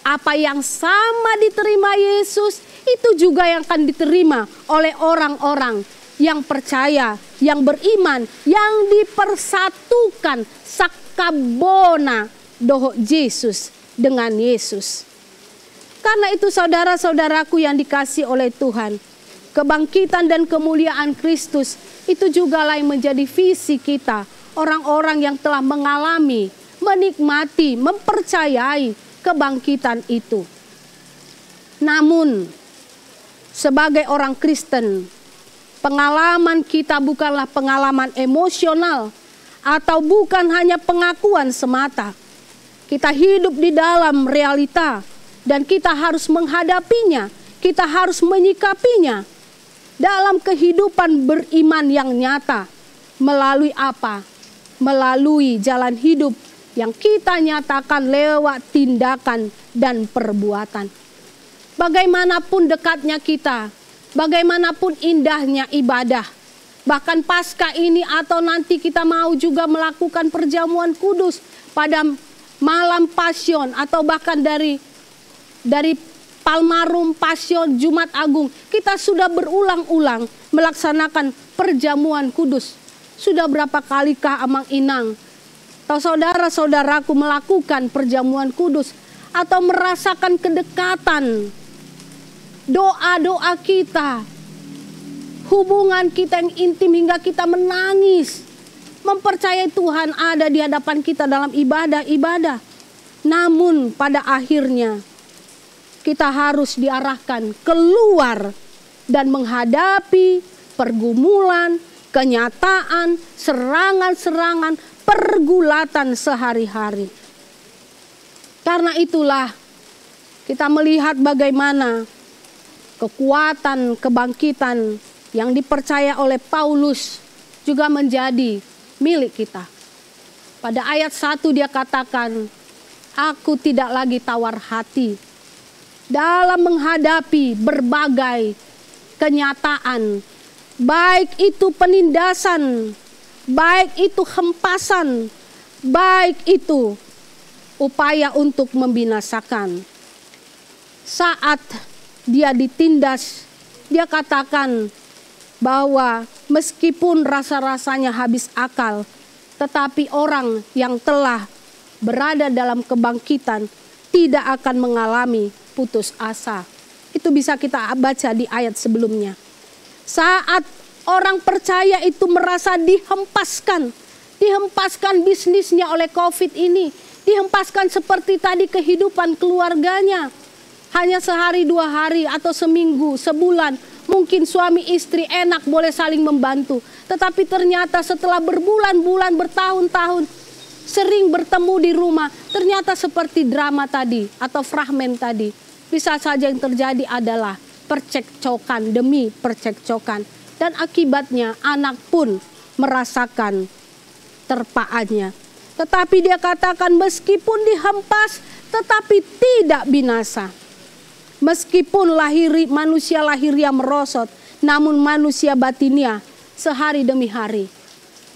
Apa yang sama diterima Yesus, itu juga yang akan diterima oleh orang-orang yang percaya, yang beriman, yang dipersatukan sakabona doho Yesus dengan Yesus. Karena itu saudara-saudaraku yang dikasihi oleh Tuhan, kebangkitan dan kemuliaan Kristus itu jugalah yang menjadi visi kita, orang-orang yang telah mengalami, menikmati, mempercayai kebangkitan itu. Namun, sebagai orang Kristen, pengalaman kita bukanlah pengalaman emosional atau bukan hanya pengakuan semata. Kita hidup di dalam realita dan kita harus menghadapinya, kita harus menyikapinya dalam kehidupan beriman yang nyata. Melalui apa? Melalui jalan hidup yang kita nyatakan lewat tindakan dan perbuatan. Bagaimanapun dekatnya kita, bagaimanapun indahnya ibadah, bahkan pasca ini atau nanti kita mau juga melakukan perjamuan kudus pada malam Pasion atau bahkan dari Palmarum Pasion Jumat Agung, kita sudah berulang-ulang melaksanakan perjamuan kudus. Sudah berapa kalikah Amang Inang atau saudara-saudaraku melakukan perjamuan kudus atau merasakan kedekatan doa-doa kita, hubungan kita yang intim hingga kita menangis, mempercayai Tuhan ada di hadapan kita dalam ibadah-ibadah. Namun pada akhirnya kita harus diarahkan keluar dan menghadapi pergumulan, kenyataan, serangan-serangan, pergulatan sehari-hari. Karena itulah kita melihat bagaimana kekuatan kebangkitan yang dipercaya oleh Paulus juga menjadi milik kita. Pada ayat 1 dia katakan, aku tidak lagi tawar hati dalam menghadapi berbagai kenyataan, baik itu penindasan, baik itu hempasan, baik itu upaya untuk membinasakan. Saat dia ditindas, dia katakan bahwa meskipun rasa-rasanya habis akal, tetapi orang yang telah berada dalam kebangkitan tidak akan mengalami putus asa. Itu bisa kita baca di ayat sebelumnya. Saat orang percaya itu merasa dihempaskan bisnisnya oleh COVID ini, dihempaskan seperti tadi kehidupan keluarganya. Hanya sehari, 2 hari, atau seminggu, sebulan, mungkin suami istri enak boleh saling membantu. Tetapi ternyata setelah berbulan-bulan, bertahun-tahun, sering bertemu di rumah, ternyata seperti drama tadi atau fragmen tadi. Bisa saja yang terjadi adalah percekcokan demi percekcokan. Dan akibatnya anak pun merasakan terpaannya. Tetapi dia katakan meskipun dihempas, tetapi tidak binasa. Meskipun manusia lahiriah merosot, namun manusia batinia sehari demi hari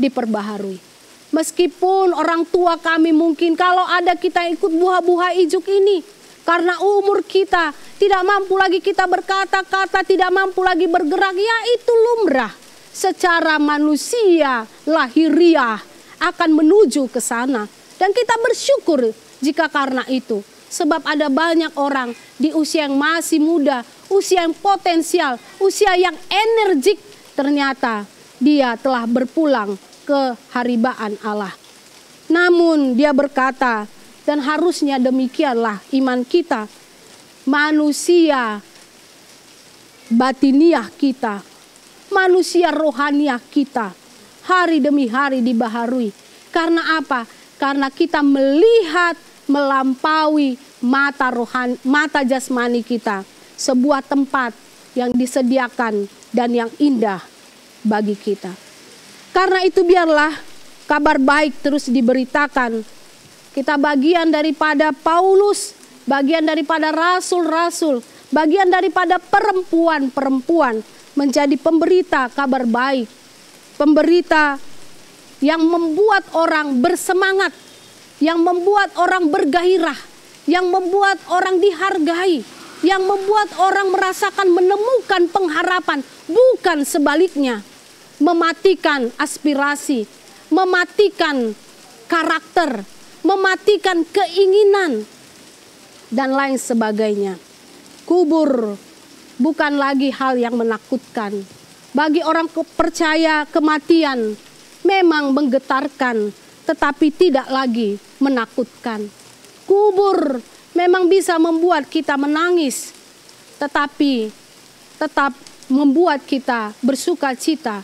diperbaharui. Meskipun orang tua kami mungkin kalau ada kita ikut buah-buah ijuk ini, karena umur kita tidak mampu lagi kita berkata-kata, tidak mampu lagi bergerak, ya itu lumrah. Secara manusia lahiriah akan menuju ke sana. Dan kita bersyukur jika karena itu. Sebab ada banyak orang di usia yang masih muda, usia yang potensial, usia yang energik, ternyata dia telah berpulang ke haribaan Allah. Namun dia berkata, dan harusnya demikianlah iman kita, manusia batiniah kita, manusia rohaniah kita, hari demi hari dibaharui. Karena apa? Karena kita melihat melampaui mata jasmani kita, sebuah tempat yang disediakan dan yang indah bagi kita. Karena itu biarlah kabar baik terus diberitakan. Kita bagian daripada Paulus, bagian daripada rasul-rasul, bagian daripada perempuan-perempuan menjadi pemberita kabar baik, pemberita yang membuat orang bersemangat, yang membuat orang bergairah, yang membuat orang dihargai, yang membuat orang merasakan menemukan pengharapan, bukan sebaliknya, mematikan aspirasi, mematikan karakter, mematikan keinginan, dan lain sebagainya. Kubur bukan lagi hal yang menakutkan. Bagi orang percaya, kematian memang menggetarkan, tetapi tidak lagi menakutkan. Kubur memang bisa membuat kita menangis, tetapi tetap membuat kita bersuka cita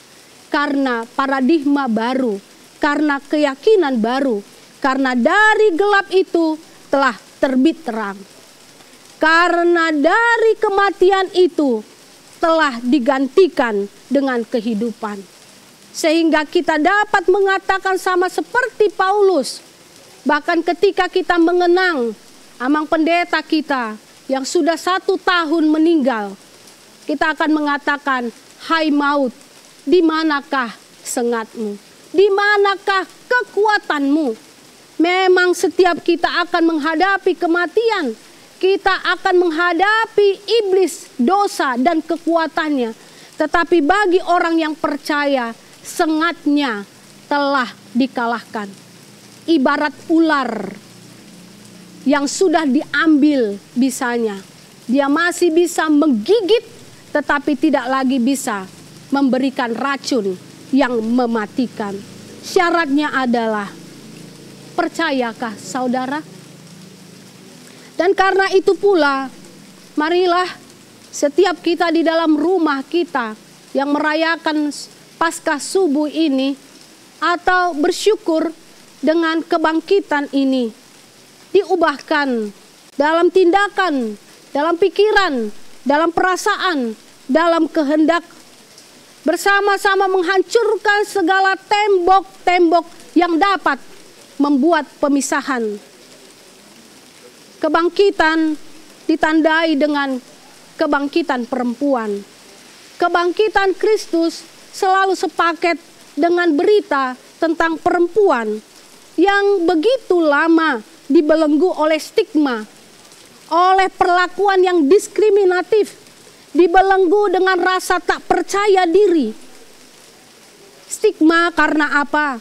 karena paradigma baru, karena keyakinan baru, karena dari gelap itu telah terbit terang. Karena dari kematian itu telah digantikan dengan kehidupan. Sehingga kita dapat mengatakan sama seperti Paulus. Bahkan ketika kita mengenang amang pendeta kita yang sudah 1 tahun meninggal, kita akan mengatakan, hai maut, di manakah sengatmu? Di manakah kekuatanmu? Memang setiap kita akan menghadapi kematian. Kita akan menghadapi iblis, dosa, dan kekuatannya. Tetapi bagi orang yang percaya, sengatnya telah dikalahkan. Ibarat ular yang sudah diambil bisanya. Dia masih bisa menggigit, tetapi tidak lagi bisa memberikan racun yang mematikan. Syaratnya adalah, percayakah saudara? Dan karena itu pula, marilah setiap kita di dalam rumah kita yang merayakan Paskah subuh ini atau bersyukur dengan kebangkitan ini, diubahkan dalam tindakan, dalam pikiran, dalam perasaan, dalam kehendak, bersama-sama menghancurkan segala tembok-tembok yang dapat membuat pemisahan. Kebangkitan ditandai dengan kebangkitan perempuan. Kebangkitan Kristus selalu sepaket dengan berita tentang perempuan yang begitu lama dibelenggu oleh stigma, oleh perlakuan yang diskriminatif, dibelenggu dengan rasa tak percaya diri. Stigma karena apa?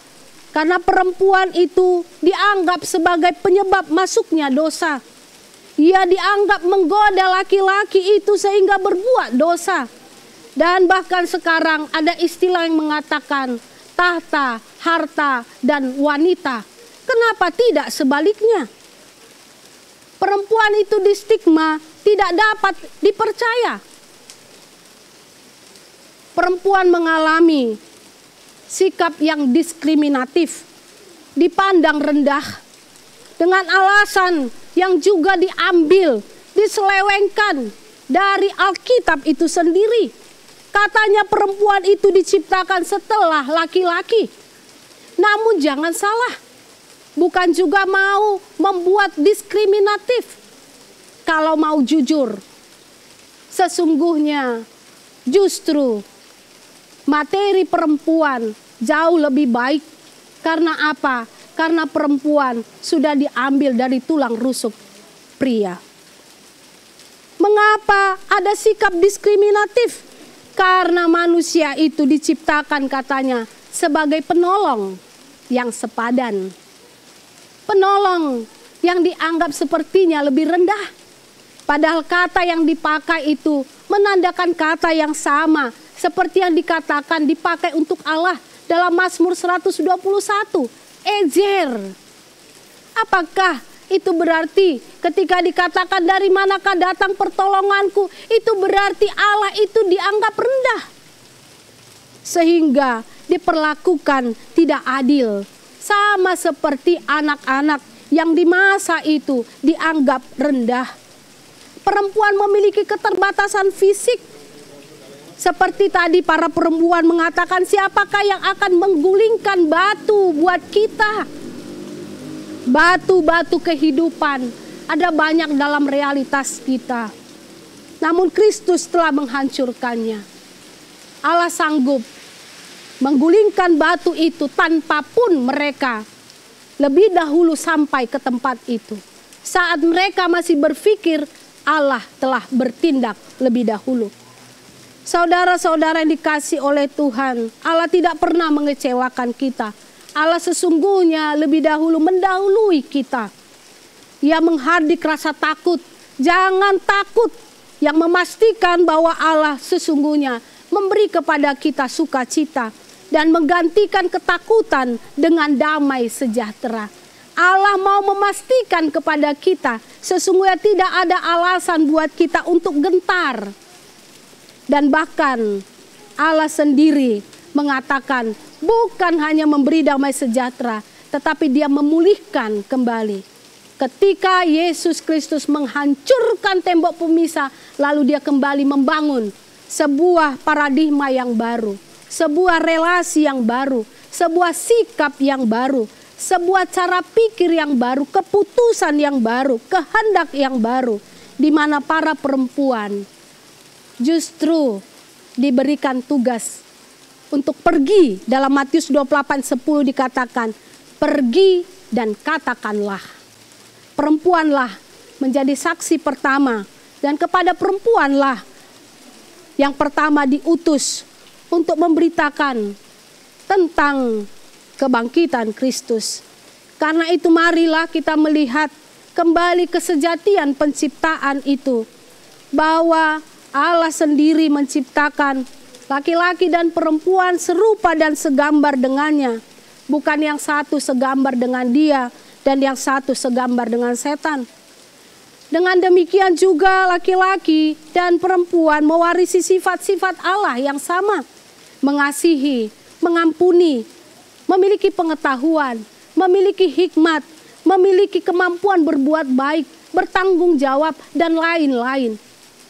Karena perempuan itu dianggap sebagai penyebab masuknya dosa. Ia dianggap menggoda laki-laki itu sehingga berbuat dosa. Dan bahkan sekarang ada istilah yang mengatakan tahta, harta, dan wanita. Kenapa tidak sebaliknya? Perempuan itu di stigma tidak dapat dipercaya. Perempuan mengalami sikap yang diskriminatif, dipandang rendah, dengan alasan yang juga diambil, diselewengkan dari Alkitab itu sendiri. Katanya perempuan itu diciptakan setelah laki-laki. Namun jangan salah, bukan juga mau membuat diskriminatif. Kalau mau jujur, sesungguhnya justru materi perempuan jauh lebih baik. Karena apa? Karena perempuan sudah diambil dari tulang rusuk pria. Mengapa ada sikap diskriminatif? Karena manusia itu diciptakan katanya sebagai penolong yang sepadan. Penolong yang dianggap sepertinya lebih rendah. Padahal kata yang dipakai itu menandakan kata yang sama seperti yang dikatakan dipakai untuk Allah dalam Mazmur 121, ezer. Apakah itu berarti ketika dikatakan dari manakah datang pertolonganku, itu berarti Allah itu dianggap rendah sehingga diperlakukan tidak adil, sama seperti anak-anak yang di masa itu dianggap rendah. Perempuan memiliki keterbatasan fisik. Seperti tadi para perempuan mengatakan, siapakah yang akan menggulingkan batu buat kita? Batu-batu kehidupan ada banyak dalam realitas kita. namun Kristus telah menghancurkannya. Allah sanggup menggulingkan batu itu tanpa pun mereka lebih dahulu sampai ke tempat itu. Saat mereka masih berpikir, Allah telah bertindak lebih dahulu. Saudara-saudara yang dikasihi oleh Tuhan, Allah tidak pernah mengecewakan kita. Allah sesungguhnya lebih dahulu mendahului kita. Ia menghardik rasa takut. Jangan takut, yang memastikan bahwa Allah sesungguhnya memberi kepada kita sukacita dan menggantikan ketakutan dengan damai sejahtera. Allah mau memastikan kepada kita sesungguhnya tidak ada alasan buat kita untuk gentar. Dan bahkan Allah sendiri mengatakan bukan hanya memberi damai sejahtera, tetapi Dia memulihkan kembali. Ketika Yesus Kristus menghancurkan tembok pemisah, lalu Dia kembali membangun sebuah paradigma yang baru, sebuah relasi yang baru, sebuah sikap yang baru, sebuah cara pikir yang baru, keputusan yang baru, kehendak yang baru, di mana para perempuan justru diberikan tugas untuk pergi. Dalam Matius 28:10 dikatakan, pergi dan katakanlah. Perempuanlah menjadi saksi pertama, dan kepada perempuanlah yang pertama diutus untuk memberitakan tentang kebangkitan Kristus. Karena itu marilah kita melihat kembali kesejatian penciptaan itu, bahwa Allah sendiri menciptakan laki-laki dan perempuan serupa dan segambar dengannya. Bukan yang satu segambar dengan Dia dan yang satu segambar dengan setan. Dengan demikian juga laki-laki dan perempuan mewarisi sifat-sifat Allah yang sama. Mengasihi, mengampuni, memiliki pengetahuan, memiliki hikmat, memiliki kemampuan berbuat baik, bertanggung jawab, dan lain-lain.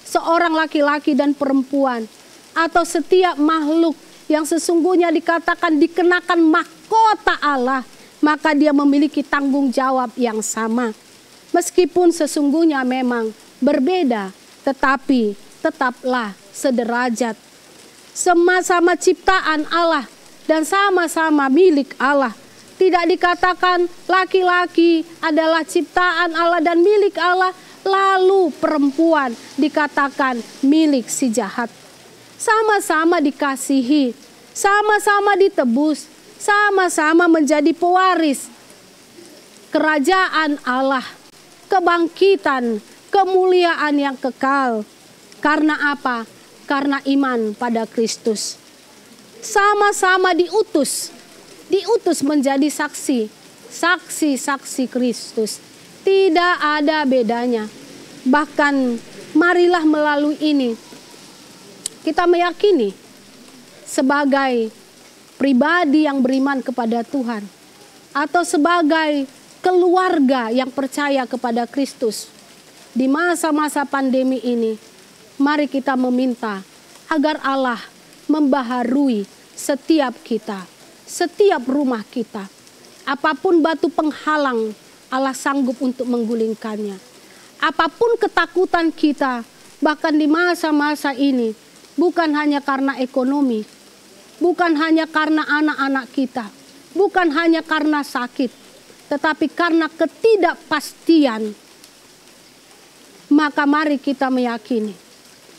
Seorang laki-laki dan perempuan atau setiap makhluk yang sesungguhnya dikatakan dikenakan mahkota Allah, maka dia memiliki tanggung jawab yang sama. Meskipun sesungguhnya memang berbeda, tetapi tetaplah sederajat. Sama-sama ciptaan Allah dan sama-sama milik Allah. Tidak dikatakan laki-laki adalah ciptaan Allah dan milik Allah, lalu perempuan dikatakan milik si jahat. Sama-sama dikasihi, sama-sama ditebus, sama-sama menjadi pewaris kerajaan Allah, kebangkitan, kemuliaan yang kekal. Karena apa? Karena iman pada Kristus. Sama-sama diutus menjadi saksi-saksi Kristus. Tidak ada bedanya. Bahkan marilah melalui ini kita meyakini sebagai pribadi yang beriman kepada Tuhan, atau sebagai keluarga yang percaya kepada Kristus di masa-masa pandemi ini, mari kita meminta agar Allah membaharui setiap kita, setiap rumah kita. Apapun batu penghalang, Allah sanggup untuk menggulingkannya. Apapun ketakutan kita, bahkan di masa-masa ini, bukan hanya karena ekonomi, bukan hanya karena anak-anak kita, bukan hanya karena sakit, tetapi karena ketidakpastian, maka mari kita meyakini,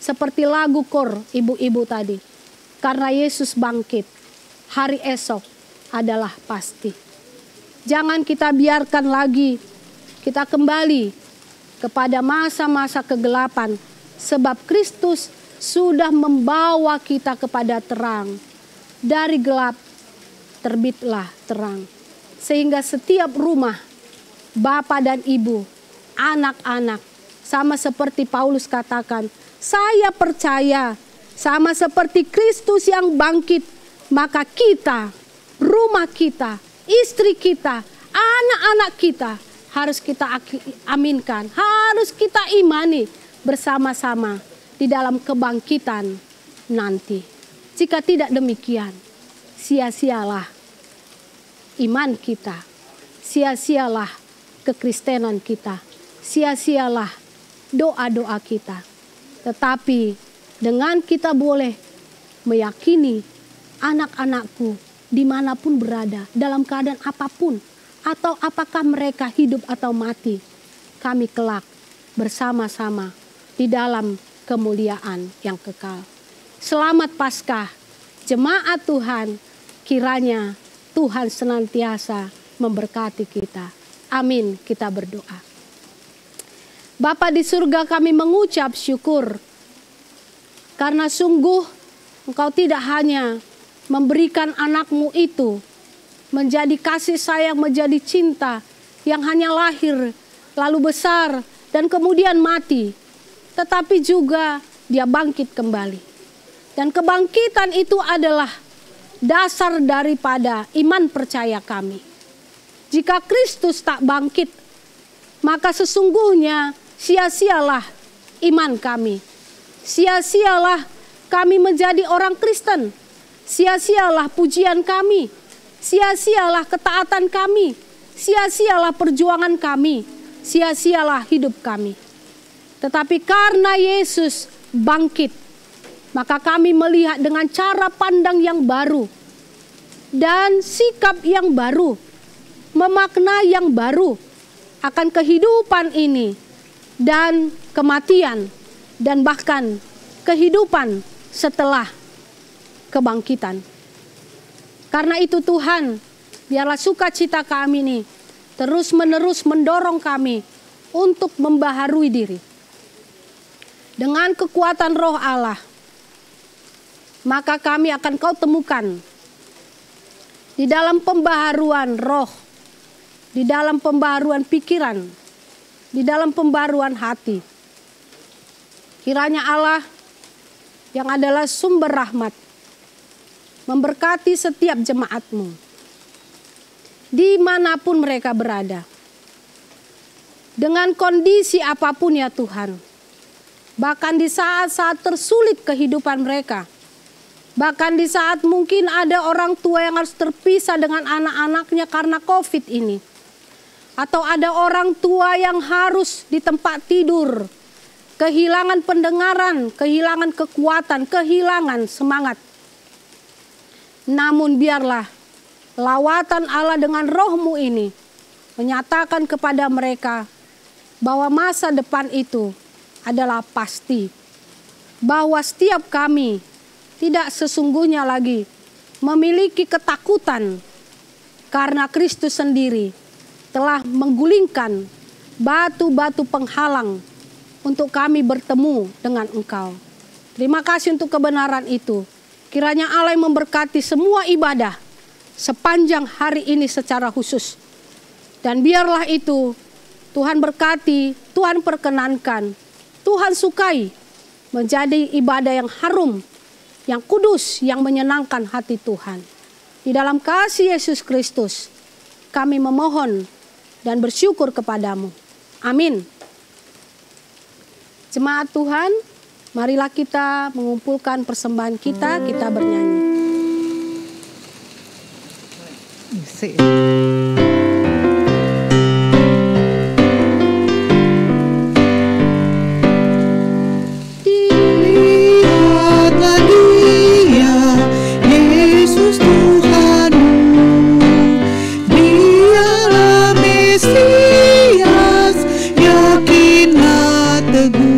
seperti lagu kor ibu-ibu tadi, karena Yesus bangkit, hari esok adalah pasti. Jangan kita biarkan lagi kita kembali kepada masa-masa kegelapan, sebab Kristus sudah membawa kita kepada terang. Dari gelap terbitlah terang. Sehingga setiap rumah, bapak dan ibu, anak-anak, sama seperti Paulus katakan, saya percaya sama seperti Kristus yang bangkit, maka kita, rumah kita, istri kita, anak-anak kita harus kita aminkan, harus kita imani bersama-sama di dalam kebangkitan nanti. Jika tidak demikian, sia-sialah iman kita, sia-sialah kekristenan kita, sia-sialah doa-doa kita. Tetapi dengan kita boleh meyakini anak-anakku dimanapun berada, dalam keadaan apapun, atau apakah mereka hidup atau mati, kami kelak bersama-sama di dalam kemuliaan yang kekal. Selamat Paskah, jemaat Tuhan, kiranya Tuhan senantiasa memberkati kita. Amin, kita berdoa. Bapa di surga, kami mengucap syukur karena sungguh Engkau tidak hanya memberikan anakmu itu menjadi kasih sayang, menjadi cinta yang hanya lahir, lalu besar, dan kemudian mati. Tetapi juga dia bangkit kembali. Dan kebangkitan itu adalah dasar daripada iman percaya kami. Jika Kristus tak bangkit, maka sesungguhnya sia-sialah iman kami. Sia-sialah kami menjadi orang Kristen. Sia-sialah pujian kami. Sia-sialah ketaatan kami, sia-sialah perjuangan kami, sia-sialah hidup kami. Tetapi karena Yesus bangkit, maka kami melihat dengan cara pandang yang baru dan sikap yang baru, memaknai yang baru akan kehidupan ini dan kematian dan bahkan kehidupan setelah kebangkitan. Karena itu Tuhan, biarlah sukacita kami ini terus-menerus mendorong kami untuk membaharui diri. Dengan kekuatan Roh Allah, maka kami akan Kau temukan di dalam pembaharuan roh, di dalam pembaharuan pikiran, di dalam pembaharuan hati. Kiranya Allah yang adalah sumber rahmat memberkati setiap jemaat-Mu dimanapun mereka berada, dengan kondisi apapun ya Tuhan, bahkan di saat-saat tersulit kehidupan mereka, bahkan di saat mungkin ada orang tua yang harus terpisah dengan anak-anaknya karena COVID ini, atau ada orang tua yang harus di tempat tidur, kehilangan pendengaran, kehilangan kekuatan, kehilangan semangat. Namun biarlah lawatan Allah dengan Roh-Mu ini menyatakan kepada mereka bahwa masa depan itu adalah pasti. Bahwa setiap kami tidak sesungguhnya lagi memiliki ketakutan karena Kristus sendiri telah menggulingkan batu-batu penghalang untuk kami bertemu dengan Engkau. Terima kasih untuk kebenaran itu. Kiranya Allah yang memberkati semua ibadah sepanjang hari ini secara khusus. Dan biarlah itu Tuhan berkati, Tuhan perkenankan, Tuhan sukai menjadi ibadah yang harum, yang kudus, yang menyenangkan hati Tuhan. Di dalam kasih Yesus Kristus kami memohon dan bersyukur kepadamu. Amin. Jemaat Tuhan, marilah kita mengumpulkan persembahan kita, kita bernyanyi. Dilihatlah Dia, Yesus Tuhanmu, Dialah Mesias, yakinlah teguh.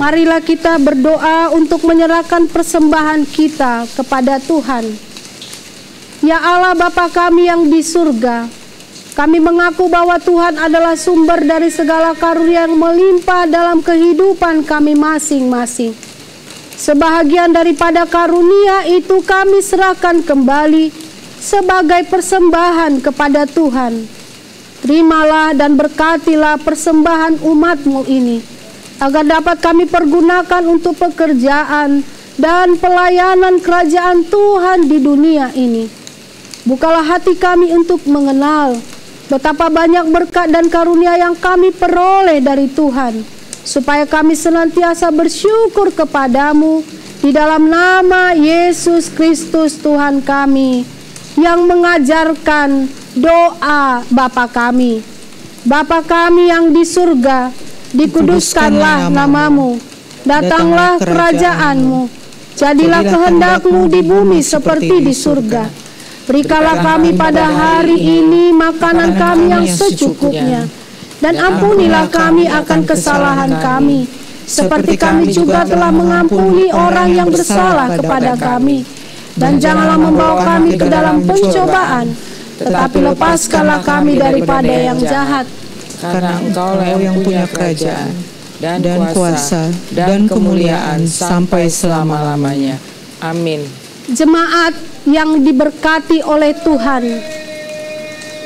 marilah kita berdoa untuk menyerahkan persembahan kita kepada Tuhan. Ya Allah Bapa kami yang di surga, kami mengaku bahwa Tuhan adalah sumber dari segala karunia yang melimpah dalam kehidupan kami masing-masing. Sebahagian daripada karunia itu kami serahkan kembali sebagai persembahan kepada Tuhan. Terimalah dan berkatilah persembahan umat-Mu ini, agar dapat kami pergunakan untuk pekerjaan dan pelayanan kerajaan Tuhan di dunia ini. Bukalah hati kami untuk mengenal betapa banyak berkat dan karunia yang kami peroleh dari Tuhan, supaya kami senantiasa bersyukur kepadamu di dalam nama Yesus Kristus Tuhan kami, yang mengajarkan doa Bapa kami. Bapa kami yang di surga, dikuduskanlah namamu, datanglah kerajaan-Mu, jadilah kehendak-Mu di bumi seperti di surga. Berikanlah kami pada hari ini makanan kami yang secukupnya, dan ampunilah kami akan kesalahan kami, seperti kami juga telah mengampuni orang yang bersalah kepada kami. Dan janganlah membawa kami ke dalam pencobaan, tetapi lepaskanlah kami daripada yang jahat. Karena Engkaulah yang punya kerajaan, dan kuasa, dan kemuliaan sampai selama-lamanya. Amin. Jemaat yang diberkati oleh Tuhan,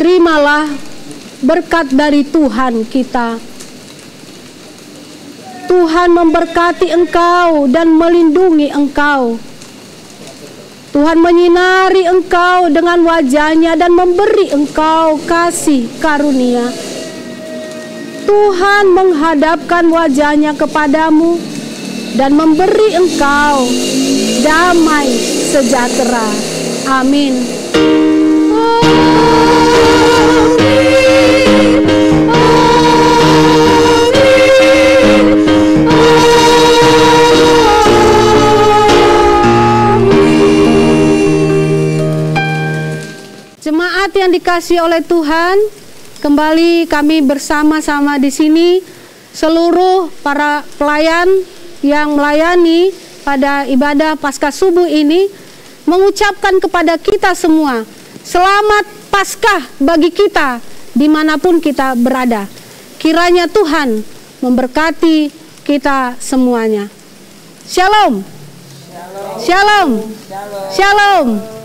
terimalah berkat dari Tuhan kita. Tuhan memberkati engkau dan melindungi engkau. Tuhan menyinari engkau dengan wajah-Nya dan memberi engkau kasih karunia. Tuhan menghadapkan wajah-Nya kepadamu dan memberi engkau damai sejahtera. Amin. Jemaat yang dikasihi oleh Tuhan, kembali kami bersama-sama di sini, seluruh para pelayan yang melayani pada ibadah Paskah subuh ini, mengucapkan kepada kita semua, selamat Paskah bagi kita dimanapun kita berada. Kiranya Tuhan memberkati kita semuanya. Shalom. Shalom. Shalom. Shalom.